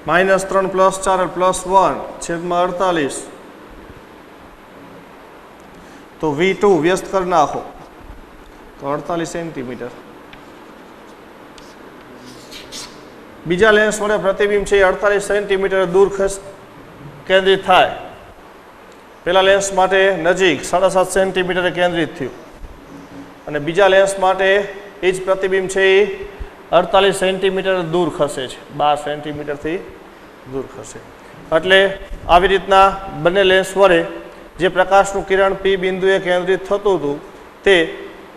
[SPEAKER 1] -3 પ્લસ 4 પ્લસ 1 છેદમાં 48 તો v2 વ્યસ્ત કરી નાખો તો 48 સેન્ટીમીટર. બીજા લેન્સ વડે પ્રતિબિંબ છે 48 સેન્ટીમીટર દૂર કેન્દ્રિત થાય. પહેલા લેન્સ માટે નજીક 7.5 સેન્ટીમીટરે કેન્દ્રિત થયું અને બીજા લેન્સ માટે એ જ પ્રતિબિંબ છે એ 48 સેન્ટીમીટર દૂર ખસે છે 12 સેન્ટીમીટરથી દૂર ખસે. એટલે આવી રીતના બંને લેન્સ વડે જે પ્રકાશનું કિરણ પી બિંદુએ કેન્દ્રિત થતું હતું તે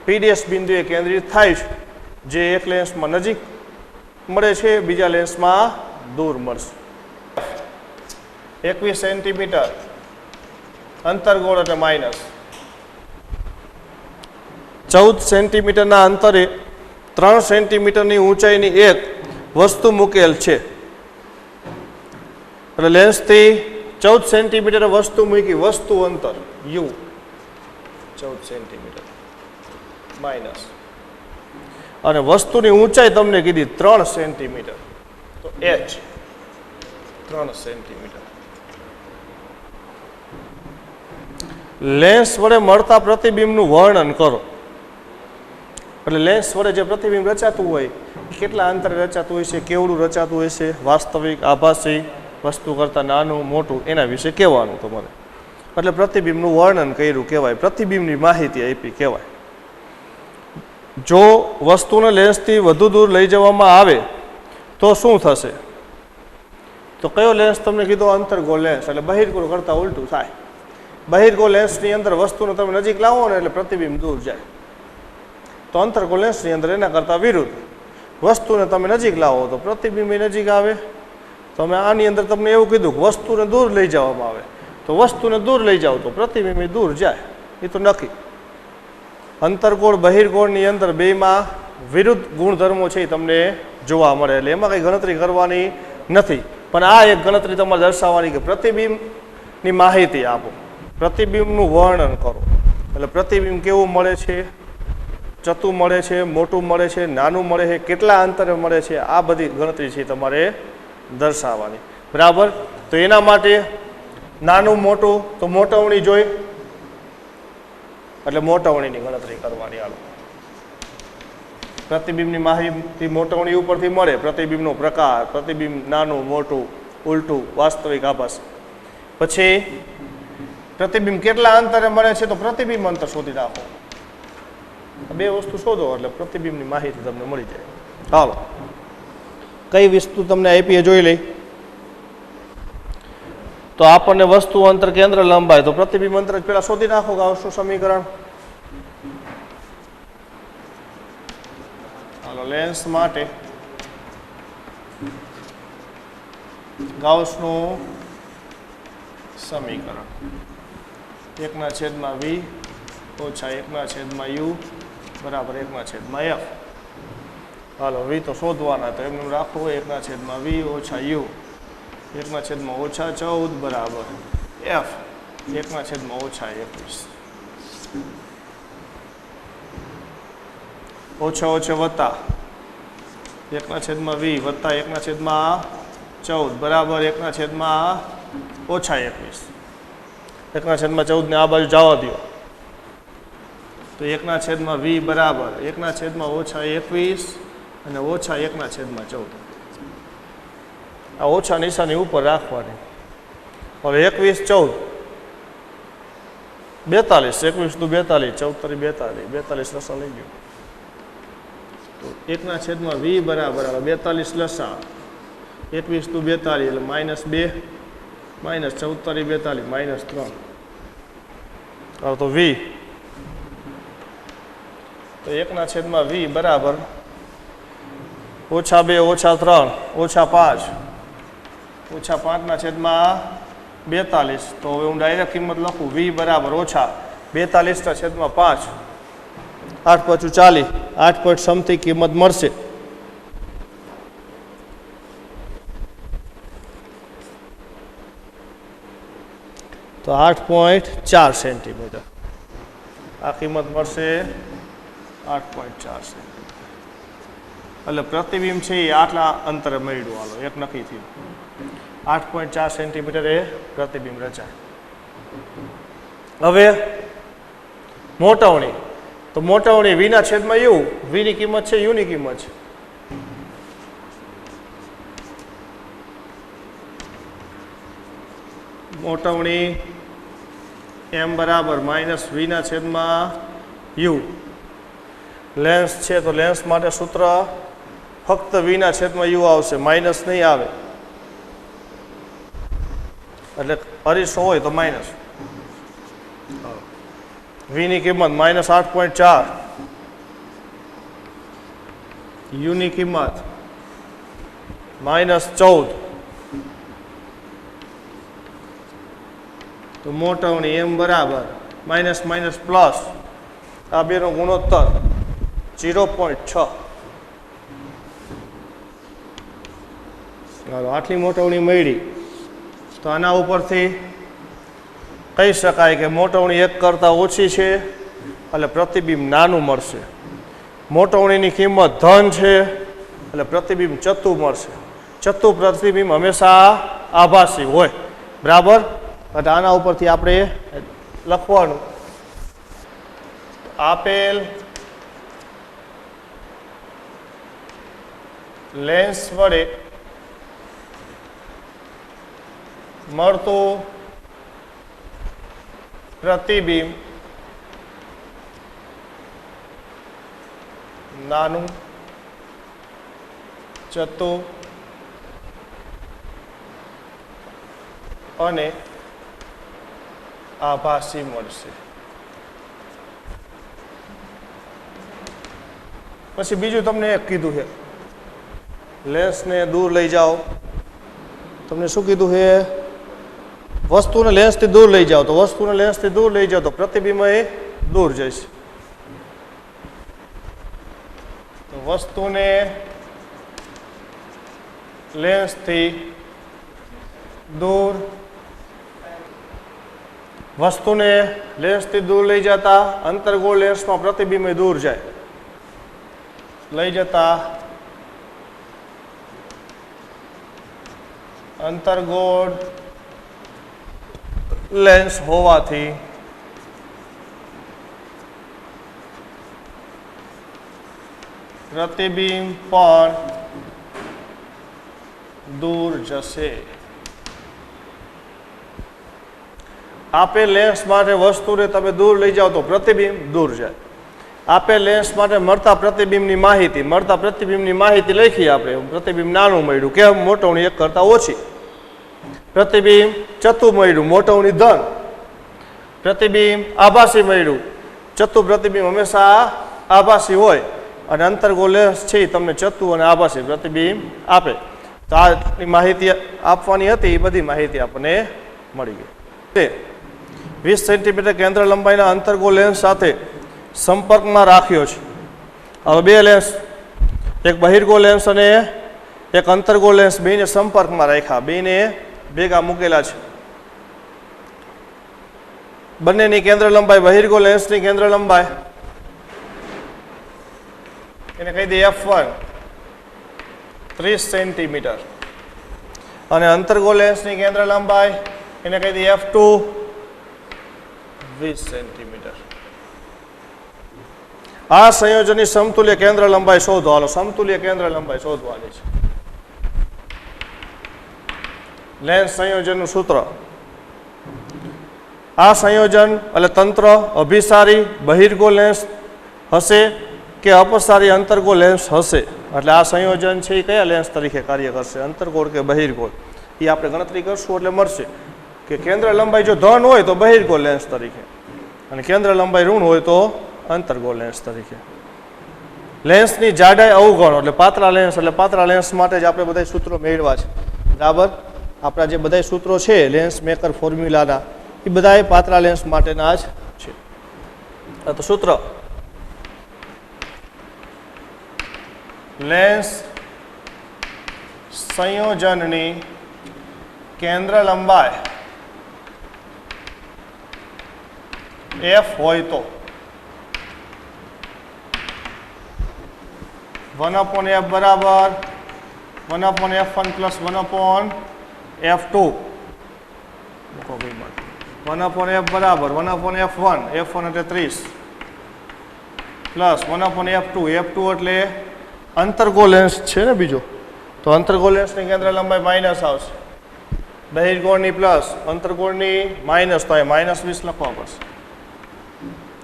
[SPEAKER 1] પીડીએસ બિંદુએ કેન્દ્રિત થાય છે, જે એક લેન્સમાં નજીક મળે છે બીજા લેન્સમાં દૂર મળશે. 21 સેન્ટીમીટર અંતરગોળ એટલે માઇનસ 14 સેન્ટીમીટરના અંતરે 3 સેન્ટીમીટરની ઊંચાઈની એક વસ્તુ મૂકેલ છે એટલે લેન્સથી 14 સેન્ટીમીટર વસ્તુ મૂકી, વસ્તુ અંતર યુ 14 સેન્ટીમીટર માઇનસ, અને વસ્તુની ઊંચાઈ તમને કીધી 3 સેન્ટીમીટર તો h 3 સેન્ટીમીટર. લેન્સ વડે મળતા પ્રતિબિંબનું વર્ણન કરો. એટલે લેન્સ વડે જે પ્રતિબિંબ રચાતું હોય કેટલા અંતરે રચાતું હોય છે, કેવડું રચાતું હોય છે, વાસ્તવિક, આભાસી, વસ્તુ કરતાં નાનું મોટું, એના વિશે કહેવાનું તમારે. એટલે પ્રતિબિંબનું વર્ણન કર્યું કહેવાય, પ્રતિબિંબની માહિતી આપી કહેવાય. જો વસ્તુને લેન્સથી વધુ દૂર લઈ જવામાં આવે તો શું થશે? તો કયો લેન્સ તમને કીધો? અંતર્ગોળ લેન્સ. એટલે બહિર્ગોળ કરતાં ઉલટું થાય. બહિર્ગોળ લેન્સની અંદર વસ્તુને તમે નજીક લાવો ને એટલે પ્રતિબિંબ દૂર જાય. તો અંતર્ગોળ લેન્સની અંદર એના કરતાં વિરુદ્ધ, વસ્તુને તમે નજીક લાવો તો પ્રતિબિંબ નજીક આવે. તમે આની અંદર તમને એવું કીધું કે વસ્તુને દૂર લઈ જવામાં આવે, તો વસ્તુને દૂર લઈ જાઓ તો પ્રતિબિંબ દૂર જાય, એ તો નક્કી. અંતર્ગોળ બહિર્ગોળની અંદર બેમાં વિરુદ્ધ ગુણધર્મો છે એ તમને જોવા મળે, એટલે એમાં કંઈ ગણતરી કરવાની નથી. પણ આ એક ગણતરી તમારે દર્શાવવાની કે પ્રતિબિંબની માહિતી આપો, પ્રતિબિંબનું વર્ણન કરો. એટલે પ્રતિબિંબ કેવું મળે છે, ચતું મળે છે, મોટું મળે છે, નાનું મળે છે, કેટલા અંતરે મળે છે, આ બધી ગણતરી છે તમારે દર્શાવવાની. બરાબર? તો એના માટે નાનું મોટું તો મોટવણી જોઈ, એટલે મોટવણીની ગણતરી કરવાની. હાલો, પ્રતિબિંબની માહિતી મોટવણી ઉપરથી મળે, પ્રતિબિંબનો પ્રકાર, પ્રતિબિંબ નાનું મોટું, ઉલટું, વાસ્તવિક, આભાસ. પછી પ્રતિબિંબ કેટલા અંતરે મળે છે તો પ્રતિબિંબ અંતર શોધી નાખો. બે વસ્તુ શોધો એટલે પ્રતિબિંબની માહિતી તમને મળી જાય. હાલો, કઈ વસ્તુ તમને આપી જોઈ લઈ. તો આપણને વસ્તુ અંતર કેન્દ્ર લંબાઈ, તો પ્રતિબિંબ અંતર પેલા શોધી નાખો. ગાઉસનું સમીકરણ. હાલો, લેન્સ માટે ગાઉસનું સમીકરણ 1/v ઓછા 1/u બરાબર 1/f. હાલો, v તો શોધવાના, તો એમનું રાખવું હોય 1/v ઓછા u 1/14 બરાબર f 1/21. ઓછા ઓછા વત્તા 1/v વત્તા 1/14 બરાબર 1/21. 1/14 ને આ બાજુ જવા દો તો 1/v બરાબર 1/21 અને ઓછા 1/14. આ ઓછા નિશાની ઉપર રાખવાની. હવે 21 14 42, 21 નું 42, 14 42, 42 લસા લઈ ગયો. તો 1/v બરાબર 42 લસા 21 નું 42 એટલે -2 -14 42 -3. હવે તો v તો 1/v બરાબર -2 -3 -5 -5/42. તો હવે હું ડાયરેક્ટ કિંમત લખું. v બરાબર -42/5 8/40 8 પોઈન્ટ સમથિંગ કિંમત મળશે. તો 8.4 સેન્ટીમીટર આ કિંમત મળશે. 8.4 સેન્ટીમીટર એટલે પ્રતિબિંબ છે એ આટલા અંતરે મળ્યું. હાલો, એક નક્કી થયું. 8.4 સેન્ટીમીટર એ પ્રતિબિંબ રચાય. હવે મોટવણી, તો મોટવણી v/u, v ની કિંમત છે, u ની કિંમત છે. મોટવણી m બરાબર -v/u. લેન્સ છે તો લેન્સ માટે સૂત્ર ફક્ત v/u આવશે, માઇનસ નહીં આવે. એટલે અરીસો હોય તો માઇનસ. v ની કિંમત -8.4, u ની કિંમત -14. તો મોટવણી એમ બરાબર માઇનસ માઇનસ પ્લસ આ બેનો ગુણોત્તર 0.6. ચાલો આટલી મોટવણી મળી તો આના ઉપરથી કહી શકાય કે મોટવણી 1 કરતાં ઓછી છે એટલે પ્રતિબિંબ નાનું મળશે. મોટવણીની કિંમત ધન છે એટલે પ્રતિબિંબ ચત્તુ મળશે. ચત્તુ પ્રતિબિંબ હંમેશા આભાસી હોય, બરાબર. એટલે આના ઉપરથી આપણે લખવાનું આપેલ લેન્સ વડે મળતું પ્રતિબિંબ નાનું, ચત્તુ અને આભાસી મળશે. પછી બીજું તમને એક કીધું છે, લેન્સને દૂર લઈ જાઓ. તમને શું કીધું છે? વસ્તુને લેન્સથી દૂર લઈ જાઓ. તો વસ્તુને લેન્સથી દૂર લઈ જાઓ તો પ્રતિબિંબ એ દૂર જશે. તો વસ્તુને લેન્સથી દૂર, વસ્તુને લેન્સથી દૂર લઈ જતા અંતર્ગોળ લેન્સમાં પ્રતિબિંબ દૂર જાય. લઈ જતા અંતર્ગોળ લેન્સ હોવાથી પ્રતિબિંબ પણ દૂર જશે. આપેલ લેન્સ માટે વસ્તુને તમે દૂર લઈ જાઓ તો પ્રતિબિંબ દૂર જાય. આપેલ લેન્સ માટે મળતા પ્રતિબિંબની માહિતી લખી આપણે. પ્રતિબિંબ નાનું મળ્યું, કેમ? મોટવણી 1 કરતાં ઓછી. પ્રતિબિંબ ચત્તુ મળ્યું, મોટવણી ધન. પ્રતિબિંબ આભાસી મળ્યું, ચત્તુ પ્રતિબિંબ હંમેશા આભાસી હોય અને અંતર્ગોળ લેન્સ છે તમને ચત્તુ અને આભાસી પ્રતિબિંબ આપે. તો આ માહિતી આપવાની હતી, એ બધી માહિતી આપણને મળી ગઈ. 20 સેન્ટીમીટર કેન્દ્ર લંબાઈના અંતર્ગોળ લેન્સ સાથે સંપર્કમાં રાખ્યો છે. હવે બે લેન્સ, એક બહિર્ગોળ લેન્સ અને એક અંતર્ગોળ લેન્સ, બેને સંપર્કમાં રાખ્યા, બેને ભેગા મૂકેલા છે. બંનેની કેન્દ્ર લંબાઈ, બહિર્ગોળ લેન્સની કેન્દ્ર લંબાઈ એને કહી દઈએ F1 30 સેન્ટીમીટર અને અંતર્ગોળ લેન્સની કેન્દ્ર લંબાઈ એને કહી દઈએ F2 20 સેન્ટીમીટર. આ સંયોજનની સમતુલ્ય કેન્દ્ર લંબાઈ શોધો. હાલો સમતુલ્ય કેન્દ્ર લંબાઈ શોધવાની છે. લેન્સ સંયોજનનું સૂત્ર. આ સંયોજન એટલે તંત્ર અભિસારી બહિર્ગોળ લેન્સ હશે કે અપસારી અંતર્ગોળ લેન્સ હશે. એટલે આ સંયોજન છે એ કયા લેન્સ તરીકે કાર્ય કરશે, અંતર્ગોળ કે બહિર્ગોળ, એ આપણે ગણતરી કરશું એટલે મળશે કે કેન્દ્ર લંબાઈ જો ધન હોય તો બહિર્ગોળ લેન્સ તરીકે અને કેન્દ્ર લંબાઈ ઋણ હોય તો અંતર્ગોળ લેન્સ તરીકે. લેન્સની જાડાઈ અવગણો એટલે પાતળા લેન્સ માટે જ આપણે બધા સૂત્રો મેળવ્યા છે, બરાબર. આપણા જે બધા સૂત્રો છે લેન્સ મેકર ફોર્મ્યુલાના, એ બધા પાતળા લેન્સ માટેના જ છે. તો સૂત્ર લેન્સ સંયોજનની કેન્દ્ર લંબાઈ F હોય તો 1/F બરાબર 1/F1 પ્લસ 1/F2. 1/F બરાબર 1/F1, F1 એટલે 30 પ્લસ 1/F2, F2 એટલે અંતર્ગોળ લેન્સ છે ને બીજો, તો અંતર્ગોળ લેન્સની કેન્દ્ર લંબાઈ માઇનસ આવશે, બહિર્ગોળની પ્લસ અંતર્ગોળની માઇનસ, તો અહીં -20 લખવા પડશે.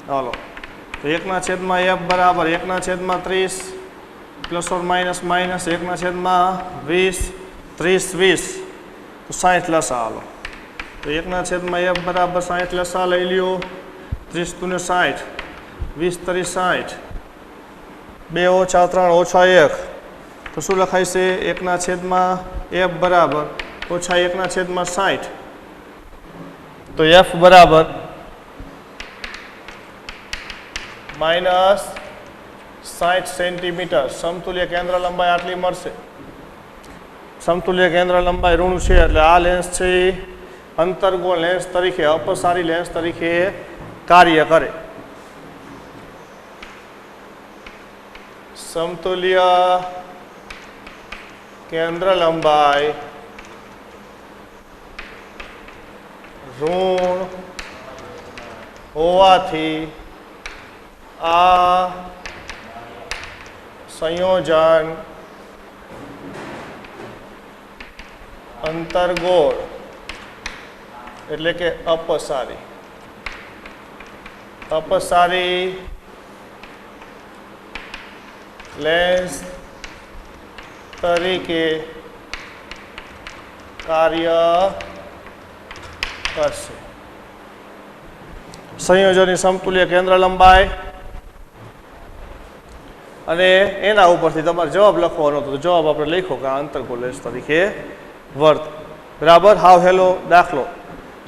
[SPEAKER 1] ચાલો તો 1/F બરાબર 1/30 પ્લસ ઓર માઇનસ માઇનસ 1/20, 30 20 તો 60 લસા. હાલો તો 1/F બરાબર 60 લસા લઈ લ્યો. 30 × 60, 20 × 30 60, 2 - 3 - 1 તો શું લખાય છે? 1/F બરાબર -1/60. તો એફ બરાબર -60 સેન્ટીમીટર. સમતુલ્ય કેન્દ્ર લંબાઈ આટલી મળશે. સમતુલ્ય કેન્દ્ર લંબાઈ ઋણ છે એટલે આ લેન્સ છે એ અંતર્ગોળ લેન્સ તરીકે, અપસારી લેન્સ તરીકે કાર્ય કરે. સમતુલ્ય કેન્દ્ર લંબાઈ ઋણ હોવાથી આ સંયોજન અંતર્ગોળ એટલે કે અપસારી લેન્સ તરીકે કાર્ય કરશે. સંયોજનની સમતુલ્ય કેન્દ્ર લંબાઈ અને એના ઉપરથી તમારે જવાબ લખવાનો હતો. જવાબ આપણે લખ્યો કે આ અંતર્ગોળ લેન્સ તરીકે વર્ત. બરાબર. હાવ હેલો દાખલો.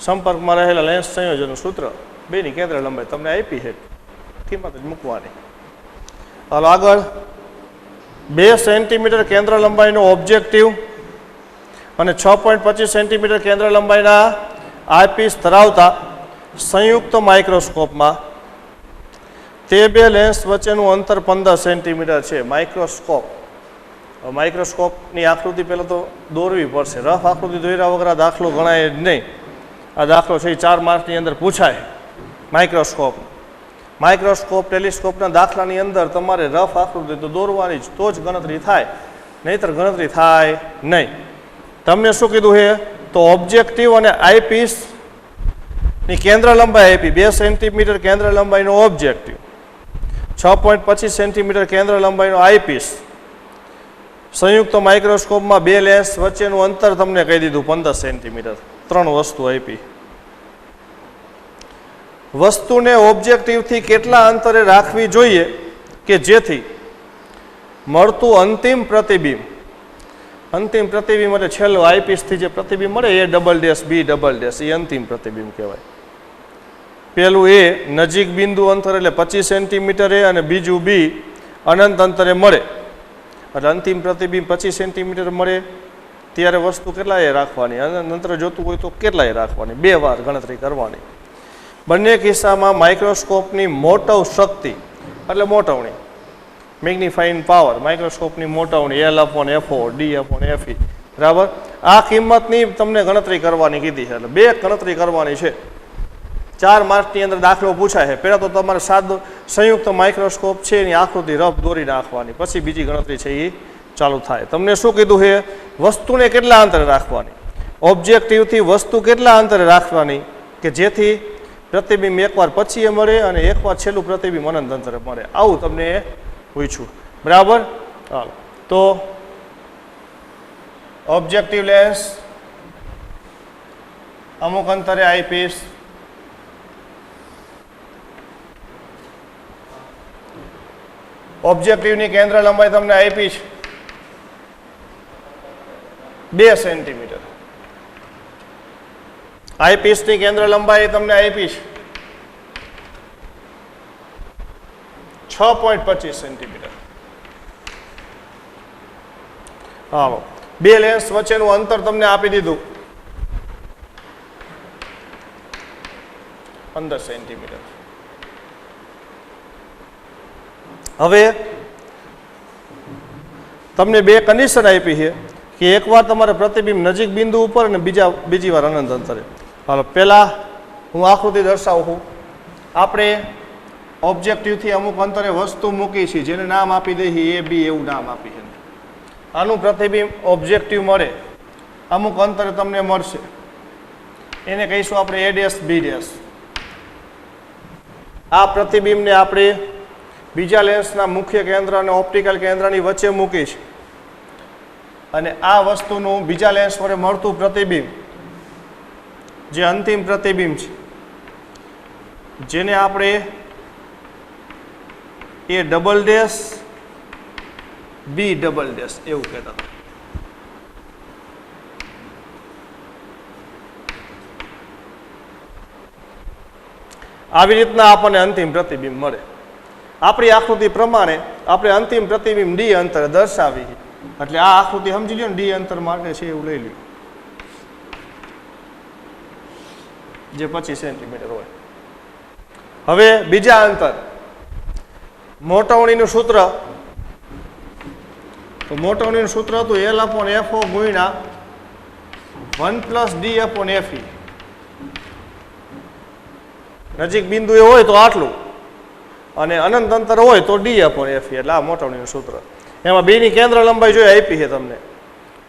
[SPEAKER 1] સંપર્કમાં રહેલા લેન્સ સંયોજનનું સૂત્ર બેની કેન્દ્ર લંબાઈ તમને આપી છે, કિંમત જ મૂકવાની. હાલો આગળ. 2 સેન્ટીમીટર કેન્દ્ર લંબાઈનો ઓબ્જેક્ટિવ અને 6.25 સેન્ટીમીટર કેન્દ્ર લંબાઈના આઈપીસ ધરાવતા સંયુક્ત માઇક્રોસ્કોપમાં તે બે લેન્સ વચ્ચેનું અંતર 15 સેન્ટીમીટર છે. માઇક્રોસ્કોપની આકૃતિ પહેલાં તો દોરવી પડશે. રફ આકૃતિ દોર્યા વગર આ દાખલો ગણાય જ નહીં. આ દાખલો છે એ 4 માર્કની અંદર પૂછાય. માઇક્રોસ્કોપ ટેલિસ્કોપના દાખલાની અંદર તમારે રફ આકૃતિ તો દોરવાની જ, તો જ ગણતરી થાય, નહીંતર ગણતરી થાય નહીં. તમને શું કીધું છે? તો ઓબ્જેક્ટિવ અને આઈપીસની કેન્દ્ર લંબાઈ આપી. 2 સેન્ટીમીટર કેન્દ્ર લંબાઈનો ઓબ્જેક્ટિવ, 6.25 સેન્ટીમીટર કેન્દ્ર લંબાઈનો આઈપીસ. સંયુક્ત માઇક્રોસ્કોપમાં 2 લેન્સ વચ્ચેનું અંતર તમને કહી દીધું 15 સેન્ટીમીટર. 3 વસ્તુ આપી. વસ્તુને ઓબ્જેક્ટિવથી કેટલા અંતરે રાખવી જોઈએ કે જેથી મળતું અંતિમ પ્રતિબિંબ એટલે છેલ્લો આઈપીસથી જે પ્રતિબિંબ મળે A double dash B double dash એ અંતિમ પ્રતિબિંબ કહેવાય. પેલું એ નજીક બિંદુ અંતર એટલે 25 સેન્ટીમીટરે અને બીજું બી અનંત અંતરે મળે એટલે અંતિમ પ્રતિબિંબ 25 સેન્ટીમીટર મળે ત્યારે વસ્તુ કેટલાએ રાખવાની, અનંત અંતરે જોતું હોય તો કેટલાએ રાખવાની, 2 વાર ગણતરી કરવાની. બંને કિસ્સામાં માઇક્રોસ્કોપની મોટવ શક્તિ એટલે મોટવણી, મેગ્નિફાઇંગ પાવર, માઇક્રોસ્કોપની મોટવણી L/FO D/FE. બરાબર. આ કિંમતની તમને ગણતરી કરવાની કીધી છે એટલે 2 ગણતરી કરવાની છે. 4 માર્કની અંદર દાખલો પૂછાય છે. પહેલાં તો તમારે સાદો સંયુક્ત માઇક્રોસ્કોપ છે એની આકૃતિ રફ દોરી નાખવાની, પછી બીજી ગણતરી છે એ ચાલુ થાય. તમને શું કીધું છે? વસ્તુને કેટલા અંતરે રાખવાની, ઓબ્જેક્ટિવથી વસ્તુ કેટલા અંતરે રાખવાની કે જેથી પ્રતિબિંબ એકવાર પછી મળે અને એકવાર છેલ્લું પ્રતિબિંબ અનંત અંતરે મળે. આવું તમને પૂછ્યું. બરાબર. ચાલો તો ઓબ્જેક્ટિવ લેન્સ અમુક અંતરે આઈપીસ, ઓબ્જેક્ટિવની કેન્દ્ર લંબાઈ તમને આપી છે 2 સેન્ટીમીટર. આઈપીસની કેન્દ્ર લંબાઈ તમને આપી છે 6.25 સેન્ટીમીટર. હાલો. 2 લેન્સ વચ્ચેનું અંતર તમને આપી દીધું 15 સેન્ટીમીટર. હવે તમને 2 કન્ડિશન આપી છે કે એકવાર તમારે પ્રતિબિંબ નજીક બિંદુ ઉપર અને બીજી વાર અનંત અંતરે. હાલો પહેલાં હું આકૃતિ દર્શાવું છું. આપણે ઓબ્જેક્ટિવથી અમુક અંતરે વસ્તુ મૂકી છે જેને નામ આપી દઈએ A B એવું નામ આપી છે. આનું પ્રતિબિંબ ઓબ્જેક્ટિવ મળે અમુક અંતરે તમને મળશે, એને કહીશું આપણે A ડેશ B ડેશ. આ પ્રતિબિંબને આપણે બીજા લેન્સના મુખ્ય કેન્દ્ર અને ઓપ્ટિકલ કેન્દ્રની વચ્ચે મૂકી છે અને આ વસ્તુનું બીજા લેન્સ વડે મળતું પ્રતિબિંબ જે અંતિમ પ્રતિબિંબ છે જેને આપણે A double dash B double dash એવું કહેતા હતા. આવી રીતના આપણને અંતિમ પ્રતિબિંબ મળે. આપણી આકૃતિ પ્રમાણે આપણે અંતિમ પ્રતિબિંબ ડી અંતર દર્શાવી. એટલે આ આકૃતિ સમજી લો ને, ડી અંતર માટે છે એવું લઈ લ્યો, જે 25 સેન્ટીમીટર હોય. હવે બીજા અંતર, મોટવણીનું સૂત્ર, તો મોટવણીનું સૂત્ર હતું L/FO ગુણ્યા 1 + D/FE. નજીક બિંદુ એ હોય તો આટલું, અને અનંત અંતર હોય તો D/FE. એટલે આ મોટવણીનું સૂત્ર. એમાં બીની કેન્દ્ર લંબાઈ જોઈએ આપી છે તમને,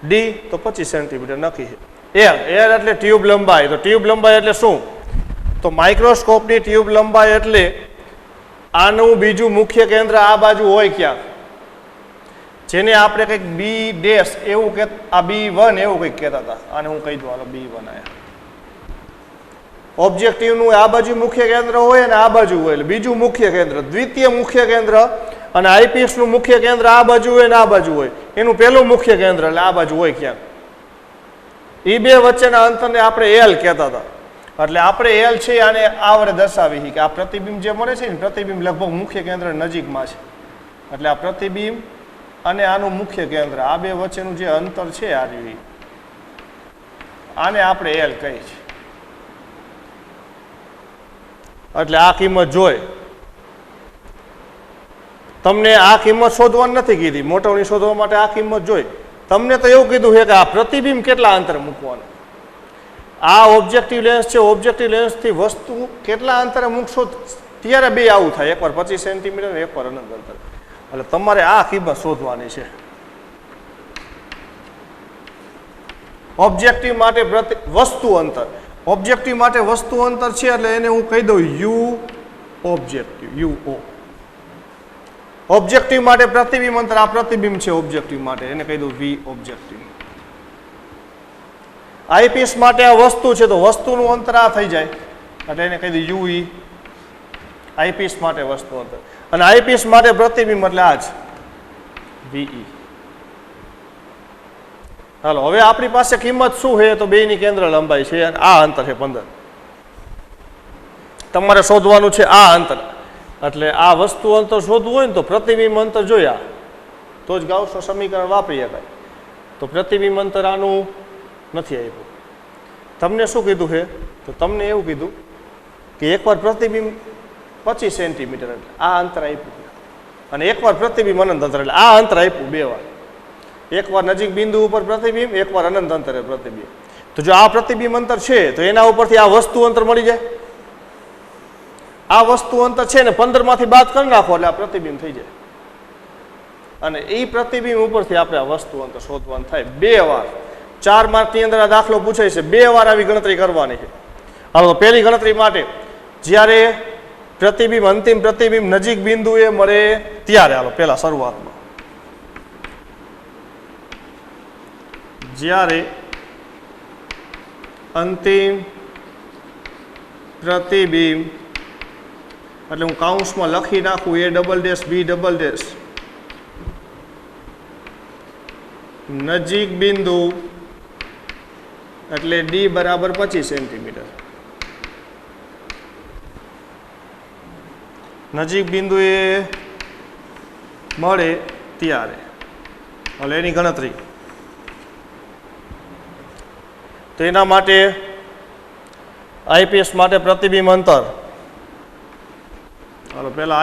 [SPEAKER 1] ડી તો 25 સેન્ટીમીટર નક્કી છે. એર એટલે ટ્યુબ લંબાઈ. તો ટ્યુબ લંબાઈ એટલે શું? તો માઇક્રોસ્કોપની ટ્યુબ લંબાઈ એટલે આનું બીજું મુખ્ય કેન્દ્ર આ બાજુ હોય ક્યાંક, જેને આપણે કંઈક બી ડેશ એવું કે આ B1 એવું કંઈક કહેતા હતા. આને હું કહી દઉં, હાલો B1 આયા. ઓબ્જેક્ટિવનું આ બાજુ મુખ્ય કેન્દ્ર હોય અને આ બાજુ હોય, એટલે બીજું મુખ્ય કેન્દ્ર, દ્વિતીય મુખ્ય કેન્દ્ર. અને આઈપીએસનું મુખ્ય કેન્દ્ર આ બાજુ હોય ને આ બાજુ હોય, એનું પહેલું મુખ્ય કેન્દ્ર એટલે આ બાજુ હોય ક્યાંક. એ બે વચ્ચેના અંતરને આપણે એલ કહેતા હતા. એટલે આપણે એલ છે આને આ વડે દર્શાવી કે આ પ્રતિબિંબ જે મળે છે ને, પ્રતિબિંબ લગભગ મુખ્ય કેન્દ્ર નજીકમાં છે. એટલે આ પ્રતિબિંબ અને આનું મુખ્ય કેન્દ્ર, આ બે વચ્ચેનું જે અંતર છે આ રહ્યું, આને આપણે એલ કહીએ છીએ. એટલે આ કિંમત જોઈ તમને આ કિંમત શોધવાની નથી કીધી, મોટવણી શોધવા માટે આ કિંમત જોઈ. તમને તો એવું કીધું છે કે આ પ્રતિબિંબ કેટલા અંતરે મૂકવાનું. આ ઓબ્જેક્ટિવ લેન્સ છે, ઓબ્જેક્ટિવ લેન્સથી વસ્તુ કેટલા અંતરે મૂકશો ત્યારે બે આવું થાય, એકવાર 25 સેન્ટીમીટર, એકવાર અનંત અંતર. એટલે તમારે આ કિંમત શોધવાની છે. ઓબ્જેક્ટિવ માટે વસ્તુ અંતર, ઓબ્જેક્ટિવ માટે વસ્તુ અંતર છે એટલે એને હું કહી દઉં યુ ઓબ્જેક્ટિવ, UO. ઓબ્જેક્ટિવ માટે પ્રતિબિંબ અંતર, આ પ્રતિબિંબ છે ઓબ્જેક્ટિવ માટે, એને કહી દઉં V ઓબ્જેક્ટિવ. આઈપીસ માટે આ વસ્તુ છે તો વસ્તુનું અંતર આ થઈ જાય એટલે એને કહી દઉં UE. આઈપીસ માટે વસ્તુ અંતર, અને આઈપીસ માટે પ્રતિબિંબ એટલે આ જ VE. હાલો, હવે આપણી પાસે કિંમત શું છે? તો બેની કેન્દ્ર લંબાઈ છે અને આ અંતર છે 15. તમારે શોધવાનું છે આ અંતર. એટલે આ વસ્તુ અંતર શોધવું હોય ને તો પ્રતિબિંબ અંતર જોયા તો જ ગાઉસનું સમીકરણ વાપરી શકાય. તો પ્રતિબિંબ અંતર આનું નથી આપ્યું. તમને શું કીધું છે? તો તમને એવું કીધું કે એકવાર પ્રતિબિંબ 25 સેન્ટીમીટર એટલે આ અંતર આપ્યું, અને એકવાર પ્રતિબિંબ અનંત અંતર એટલે આ અંતર આપ્યું બે વાર. એકવાર નજીક બિંદુ ઉપર પ્રતિબિંબ, એકવાર અનંત અંતરે પ્રતિબિંબ. તો જો આ પ્રતિબિંબ અંતર છે તો એના ઉપરથી આ વસ્તુ અંતર મળી જાય. આ વસ્તુ અંતર છે ને 15 માંથી બાદ કરી નાખો એટલે આ પ્રતિબિંબ થઈ જાય. અને એ પ્રતિબિંબ ઉપરથી આપણે આ વસ્તુ અંતર શોધવાનું થાય બે વાર. 4 માર્કની અંદર આ દાખલો પૂછાય છે, બે વાર આવી ગણતરી કરવાની છે. હાલો, પહેલી ગણતરી માટે જ્યારે પ્રતિબિંબ અંતિમ પ્રતિબિંબ નજીક બિંદુએ મળે ત્યારે, હાલો પહેલા શરૂઆતમાં, જ્યારે અંતિમ પ્રતિબિંબ એટલે હું કાઉન્સમાં લખી નાખું A_B_, નજીક બિંદુ એટલે D બરાબર 25 સેન્ટીમીટર. નજીક બિંદુએ મળે ત્યારે, એટલે એની ગણતરી. તો એના માટે આઈપીએસ માટે પ્રતિબિંબ અંતર, હાલો પહેલા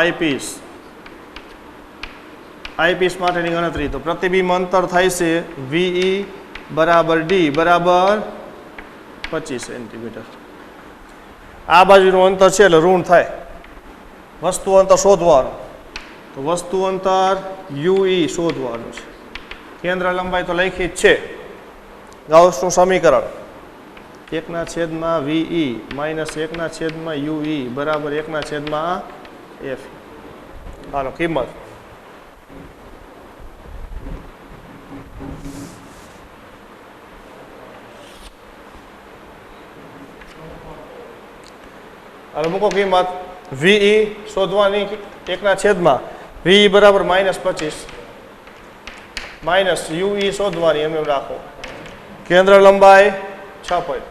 [SPEAKER 1] આઈપીસ માટેની ગણતરી. તો પ્રતિબિંબ અંતર થાય છે VE બરાબર D બરાબર 25 સેન્ટીમીટર. આ બાજુનું અંતર છે એટલે ઋણ થાય. વસ્તુ અંતર શોધવાનું, તો વસ્તુ અંતર UE શોધવાનું છે. કેન્દ્ર લંબાઈ તો લખી જ છે, ગાઉસનું સમીકરણ 1/VE માઇનસ 1/UE બરાબર 1/FE. હાલો કિંમત, હાલો મૂકો કિંમત. VE શોધવાની 1/VE બરાબર -25 માઇનસ UE શોધવાની, એમ રાખો. કેન્દ્ર લંબાઈ 6.5.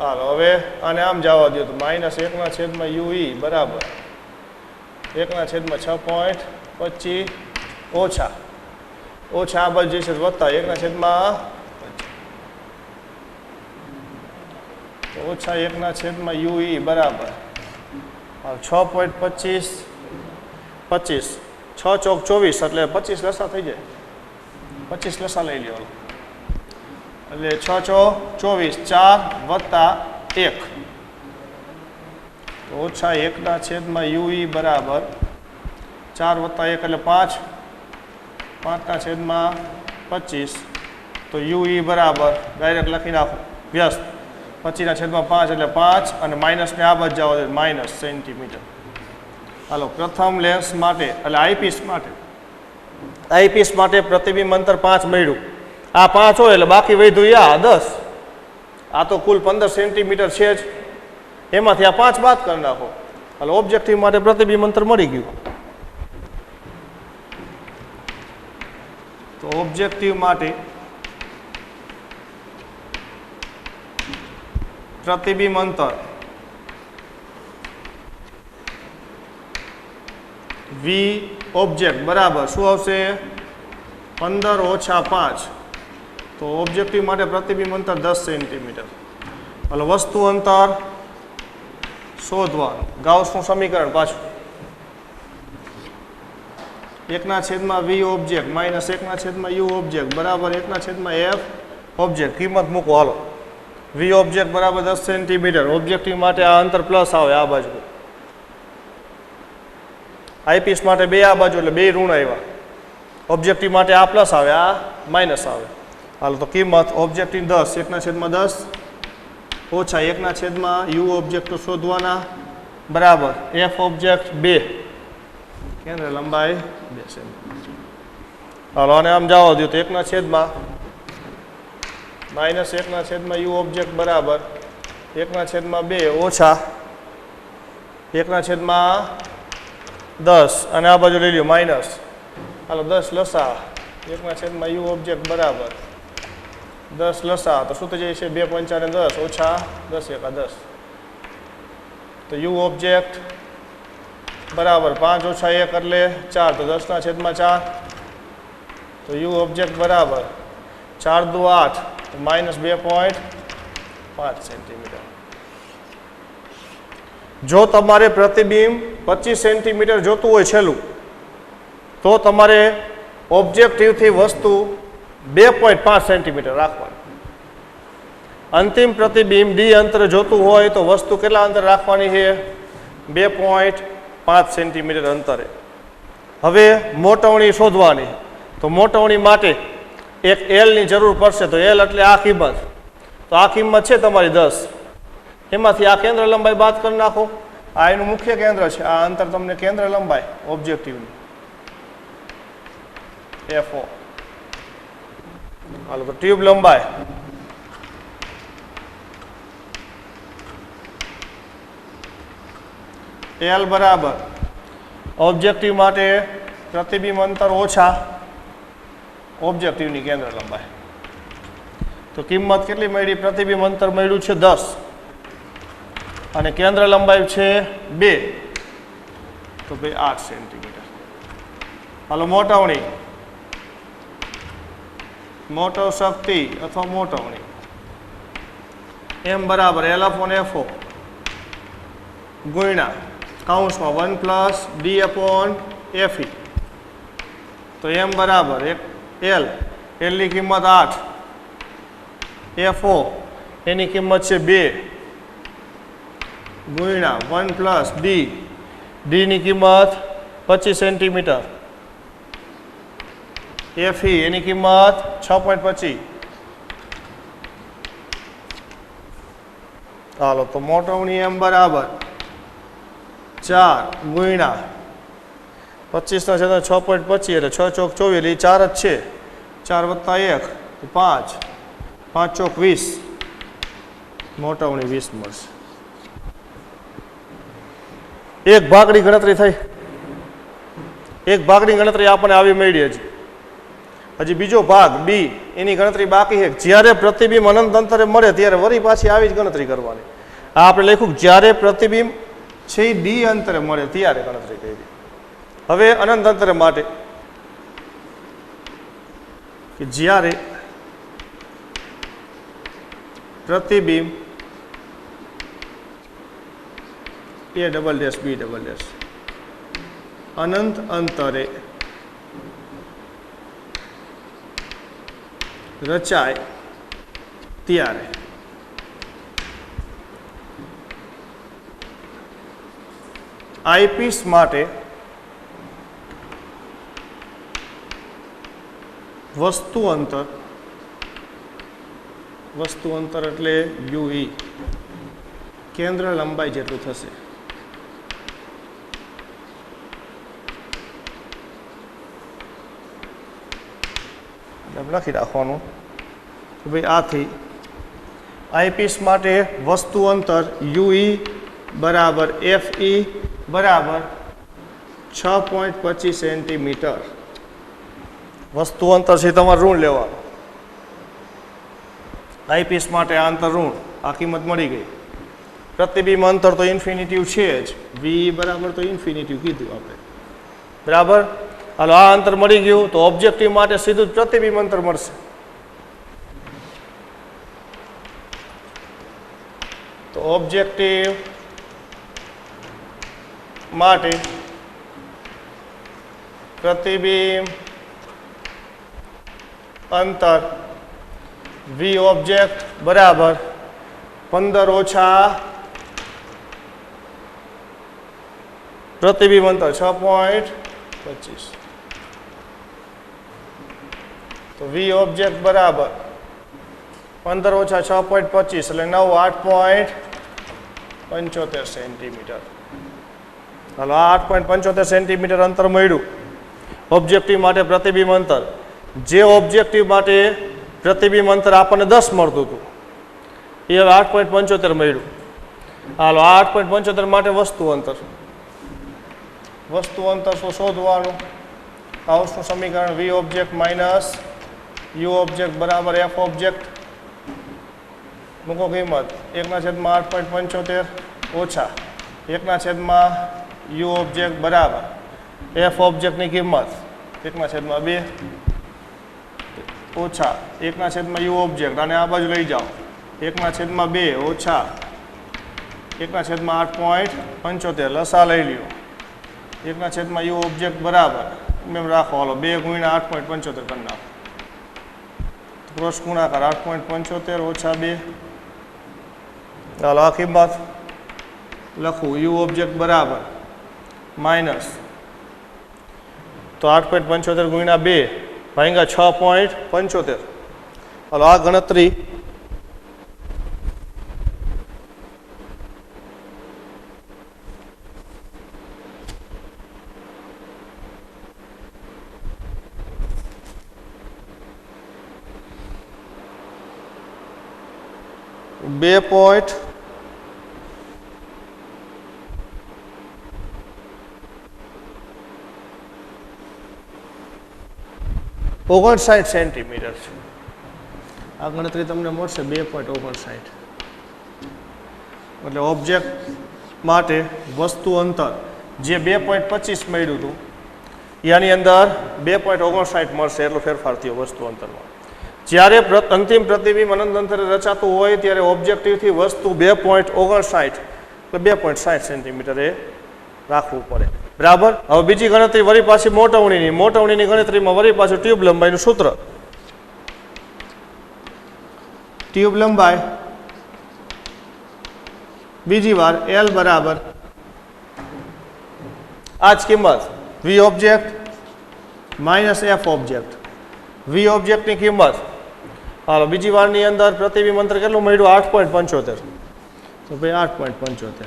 [SPEAKER 1] હાલો હવે આને આમ જવા દો તો માઇનસ 1/UE બરાબર 1/6.25 ઓછા ઓછા આ બાજુ જશે વત્તા 1/25 ઓછા 1/UE બરાબર 6.25 25 6 ચોક 24 એટલે 25 લસા થઈ જાય 25 લસા લઈ લ્યો એટલે 6 ચોક 24 4 વત્તા 1 તો ઓછા 1/UE બરાબર 4 વત્તા 1 એટલે 5 5/25 તો UE બરાબર ડાયરેક્ટ લખી નાખો વ્યસ્ત 25/5 એટલે 5 અને માઇનસને આ બાજુ જવા દે માઇનસ સેન્ટીમીટર હાલો પ્રથમ લેન્સ માટે એટલે આઈપીસ માટે પ્રતિબિંબ અંતર 5 મળ્યું આ 5 હોય એટલે બાકી વધ્યું આ 10 આ તો કુલ 15 સેન્ટીમીટર છે જ એમાંથી આ 5 બાદ કરી નાખો એટલે ઓબ્જેક્ટિવ માટે પ્રતિબિંબ અંતર મળી ગયું તો ઓબ્જેક્ટિવ માટે પ્રતિબિંબ અંતર વી ઓબ્જેક્ટ બરાબર શું આવશે 15 ઓછા 5 તો ઓબ્જેક્ટિવ માટે પ્રતિબિંબ અંતર 10 સેન્ટીમીટર એટલે વસ્તુ અંતર શોધવાનું ગાઉસનું સમીકરણ પાછું 1/V object minus 1/U object બરાબર 1/F ઓબ્જેક્ટ કિંમત મૂકો હાલો વી ઓબ્જેક્ટ બરાબર 10 સેન્ટીમીટર ઓબ્જેક્ટિવ માટે આ અંતર પ્લસ આવે આ બાજુ આઈપીસ માટે બે આ બાજુ એટલે બે ઋણ આવ્યા ઓબ્જેક્ટિવ માટે આ પ્લસ આવે આ માઇનસ આવે હાલો તો કિંમત ઓબ્જેક્ટિવ 10 1/10 ઓછા 1/U ઓબ્જેક્ટ શોધવાના બરાબર એફ ઓબ્જેક્ટ 2 કેન્દ્ર લંબાઈ 2 સેન્ટીમીટર હાલો અને આમ જવા દો તો 1/માં માઇનસ 1/U ઓબ્જેક્ટ બરાબર 1/2 ઓછા 1/10 અને આ બાજુ લઈ લ્યો માઇનસ હાલો 10 લસા 1/U ઓબ્જેક્ટ બરાબર 10 લસા તો શું થઈ જાય છે 2 × 4 = 10 ઓછા 10 × 10 તો યુ ઓબ્જેક્ટ બરાબર 5 ઓછા 1 એટલે 4 તો 10/4 તો યુ ઓબ્જેક્ટ બરાબર 4 × 2 = 8 માઇનસ 2.5 સેન્ટીમીટર જો તમારે પ્રતિબિંબ 25 સેન્ટીમીટર જોતું હોય છેલ્લું તો તમારે ઓબ્જેક્ટિવથી વસ્તુ 2.5 સેન્ટીમીટર રાખવાની અંતિમ પ્રતિબિંબ ડી અંતરે જોતું હોય તો વસ્તુ કેટલા અંતર રાખવાની છે 2.5 સેન્ટીમીટર અંતરે હવે મોટવણી શોધવાની તો મોટવણી માટે એક એલની જરૂર પડશે તો એલ એટલે આ કિંમત તો આ કિંમત છે તમારી 10 એમાંથી આ કેન્દ્ર લંબાઈ બાદ કરી નાખો આ એનું મુખ્ય કેન્દ્ર છે આ અંતર તમને કેન્દ્ર લંબાઈ ઓબ્જેક્ટિવની FO હાલો તો ટ્યુબ લંબાઈ એલ બરાબર ઓબ્જેક્ટિવ માટે પ્રતિબિંબ અંતર ઓછા ઓબ્જેક્ટિવની કેન્દ્ર લંબાઈ તો કિંમત કેટલી મળી પ્રતિબિંબ અંતર મળ્યું છે 10 અને કેન્દ્ર લંબાઈ છે 2 તો ભાઈ 8 સેન્ટીમીટર હાલો મોટવણી મોટો શક્તિ અથવા મોટવણી એમ બરાબર L/FO ગુણ્યા કૌંસમાં 1+D/FE તો એમ બરાબર એલ એલની કિંમત 8 FO એની કિંમત છે 2 ગુણ્યા 1+D ડીની કિંમત 25 સેન્ટીમીટર FE એની કિંમત 6.25 ચાલો તો મોટવણી એમ બરાબર 4 ગુણ્યા 25/6.25 એટલે 6 ચોક 24 એટલે 4 જ છે 4 + 1 5 5 ચોક 20 મોટવણી 20 મળશે એક ભાગની ગણતરી થઈ એક ભાગની ગણતરી આપણને આવી મળી હજી હજી બીજો ભાગ બી એની ગણતરી બાકી છે. જ્યારે પ્રતિબિંબ અનંત અંતરે મળે ત્યારે વળી પાછી આવી જ ગણતરી કરવાની. આ આપણે લખ્યું જ્યારે પ્રતિબિંબ છે એ ડી અંતરે મળે ત્યારે ગણતરી કરી. હવે અનંત અંતરે માટે કે જ્યારે પ્રતિબિંબ A double dash B double dash અનંત અંતરે રચાય ત્યારે આઈપીસ માટે વસ્તુ અંતર એટલે યુઈ કેન્દ્ર લંબાઈ જેટલું થશે. લખી રાખવાનું કે ભાઈ આથી આઈપીસ માટે વસ્તુ અંતર યુઈ બરાબર એફઈ બરાબર 6.25 સેન્ટીમીટર. વસ્તુ અંતર છે તમારે ઋણ લેવાનું. આઈપીસ માટે આ અંતર ઋણ, આ કિંમત મળી ગઈ. પ્રતિબિંબ અંતર તો ઇન્ફિનિટિવ છે જ, વી બરાબર તો ઇન્ફિનિટિવ કીધું આપણે, બરાબર. હાલો આ અંતર મળી ગયું તો ઓબ્જેક્ટિવ માટે સીધું જ પ્રતિબિંબ અંતર મળશે. તો ઓબ્જેક્ટિવ માટે પ્રતિબિંબ અંતર વી ઓબ્જેક્ટ બરાબર 15 ઓછા પ્રતિબિંબ અંતર 6.25. તો વી ઓબ્જેક્ટ બરાબર 15 ઓછા 6.25 એટલે 9 8.75 સેન્ટીમીટર. હાલો આ 8.75 સેન્ટીમીટર અંતર મળ્યું ઓબ્જેક્ટિવ માટે પ્રતિબિંબ અંતર. જે ઓબ્જેક્ટિવ માટે પ્રતિબિંબ અંતર આપણને 10 મળતું હતું એ હવે 8.75 મળ્યું. હાલો આ 8.75 માટે વસ્તુ અંતર શું શોધવાનું? કાઉસનું સમીકરણ વી ઓબ્જેક્ટ માઇનસ યુ ઓબ્જેક્ટ બરાબર એફ ઓબ્જેક્ટ. મૂકો કિંમત 1/8.75 ઓછા 1/યુ ઓબ્જેક્ટ બરાબર એફ ઓબ્જેક્ટની કિંમત 1/2 ઓછા 1/યુ ઓબ્જેક્ટ અને આ બાજુ લઈ જાઓ 1/2 ઓછા 1/8.75 લસા લઈ લ્યો 1/યુ ઓબ્જેક્ટ બરાબર એમ રાખો. હાલો 2 × 8.75 કરી નાખો. ક્રોસ ગુણાકાર 8.75 ઓછા 2. ચાલો આ કિંમત લખું યુ ઓબ્જેક્ટ બરાબર માઇનસ તો 8.75 × 2 ભાગ્યા 6.75. હાલો આ ગણતરી બે પોઈન્ટ 59 સેન્ટીમીટર છે. આ ગણતરી તમને મળશે 2.59. એટલે ઓબ્જેક્ટ માટે વસ્તુ અંતર જે 2.25 મળ્યું હતું એની અંદર 2.59 મળશે. એટલો ફેરફાર થયો વસ્તુ અંતરમાં. જ્યારે અંતિમ પ્રતિબિંબ અનંત અંતરે રચાતું હોય ત્યારે ઓબ્જેક્ટિવથી વસ્તુ 2.59 એટલે 2.60 સેન્ટીમીટરે રાખવું પડે, બરાબર. હવે બીજી ગણતરી વળી પાછી મોટવણીની ગણતરીમાં વળી પાછું ટ્યુબ લંબાઈનું સૂત્ર. ટ્યુબ લંબાઈ બીજી વાર એલ બરાબર આ જ કિંમત વી ઓબ્જેક્ટ માઇનસ એફ ઓબ્જેક્ટ. વી ઓબ્જેક્ટની કિંમત હાલો બીજી વારની અંદર પ્રતિબિંબ અંતર કેટલું મળ્યું? 8.75. તો ભાઈ 8.75.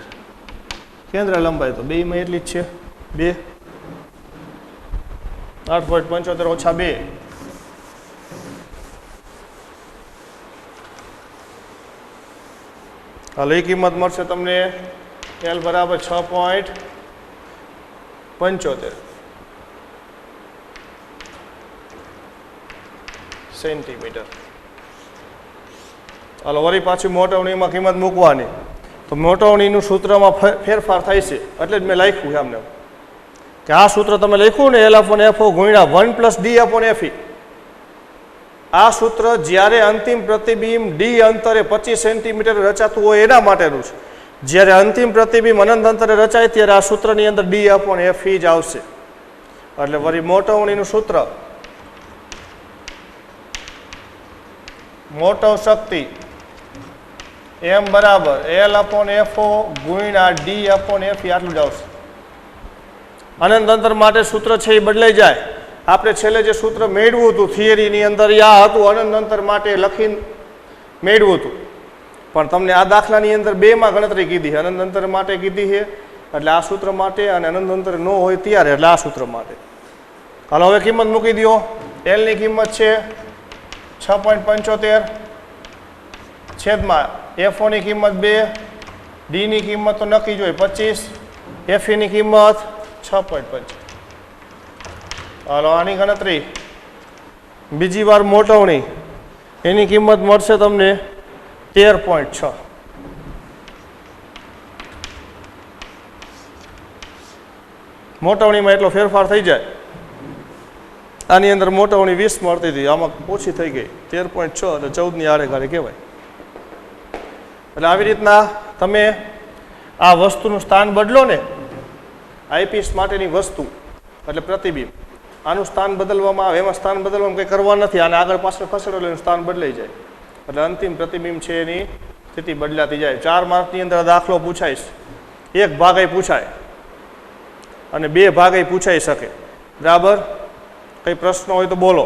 [SPEAKER 1] કેન્દ્ર લંબાઈ તો બેમાં એટલી જ છે 2. 8.75 ઓછા 2 હાલો એ કિંમત મળશે તમને એલ બરાબર 6.75. સેન્ટીમીટર. હાલો વળી પાછી મોટવણીમાં કિંમત મૂકવાની. તો મોટવણીનું સૂત્રમાં ફેરફાર થાય છે એટલે જ મેં લખ્યું છે આમને કે આ સૂત્ર તમે લખ્યું ને L/FO ગુણ્યા 1 + D/FE. આ સૂત્ર જ્યારે અંતિમ પ્રતિબિંબ ડી અંતરે 25 સેન્ટીમીટર રચાતું હોય એના માટેનું છે. જ્યારે અંતિમ પ્રતિબિંબ અનંત અંતરે રચાય ત્યારે આ સૂત્રની અંદર D/FE જ આવશે. એટલે વળી મોટવણીનું સૂત્ર મોટવ શક્તિ M બરાબર L/FO ગુણ્યા D/FE આટલું જ આવશે. અનંત અંતર માટે સૂત્ર છે એ બદલાઈ જાય. આપણે છેલ્લે જે સૂત્ર મેળવ્યું હતું થિયરીની અંદર આ હતું અનંત અંતર માટે લખીને મેળવ્યું હતું, પણ તમને આ દાખલાની અંદર બેમાં ગણતરી કીધી છે. અનંત અંતર માટે કીધી છે એટલે આ સૂત્ર માટે, અને અનંત અંતર ન હોય ત્યારે એટલે આ સૂત્ર માટે. હાલો હવે કિંમત મૂકી દો. એલની કિંમત છે 6.75 છેદમાં FOની કિંમત 2, ડીની કિંમત તો નક્કી જ હોય 25, FEની કિંમત 6.5. હાલો આની ગણતરી બીજી વાર મોટવણી એની કિંમત મળશે તમને 13.6. મોટવણીમાં એટલો ફેરફાર થઈ જાય. આની અંદર મોટવણી 20 મળતી હતી, આમાં ઓછી થઈ ગઈ 13.6 એટલે 14ની આડે ગાડે કહેવાય. એટલે આવી રીતના તમે આ વસ્તુનું સ્થાન બદલો ને, આઈપીસ માટેની વસ્તુ એટલે પ્રતિબિંબ, આનું સ્થાન બદલવામાં આવે, એમાં સ્થાન બદલવામાં કંઈ કરવા નથી. આને આગળ પાછળ ખસેડો એટલે એનું સ્થાન બદલાઈ જાય. એટલે અંતિમ પ્રતિબિંબ છે એની સ્થિતિ બદલાતી જાય. 4 માર્કની અંદર દાખલો પૂછાય, 1 ભાગાઈ પૂછાય અને 2 ભાગાઈ પૂછાઈ શકે. બરાબર? કંઈ પ્રશ્ન હોય તો બોલો.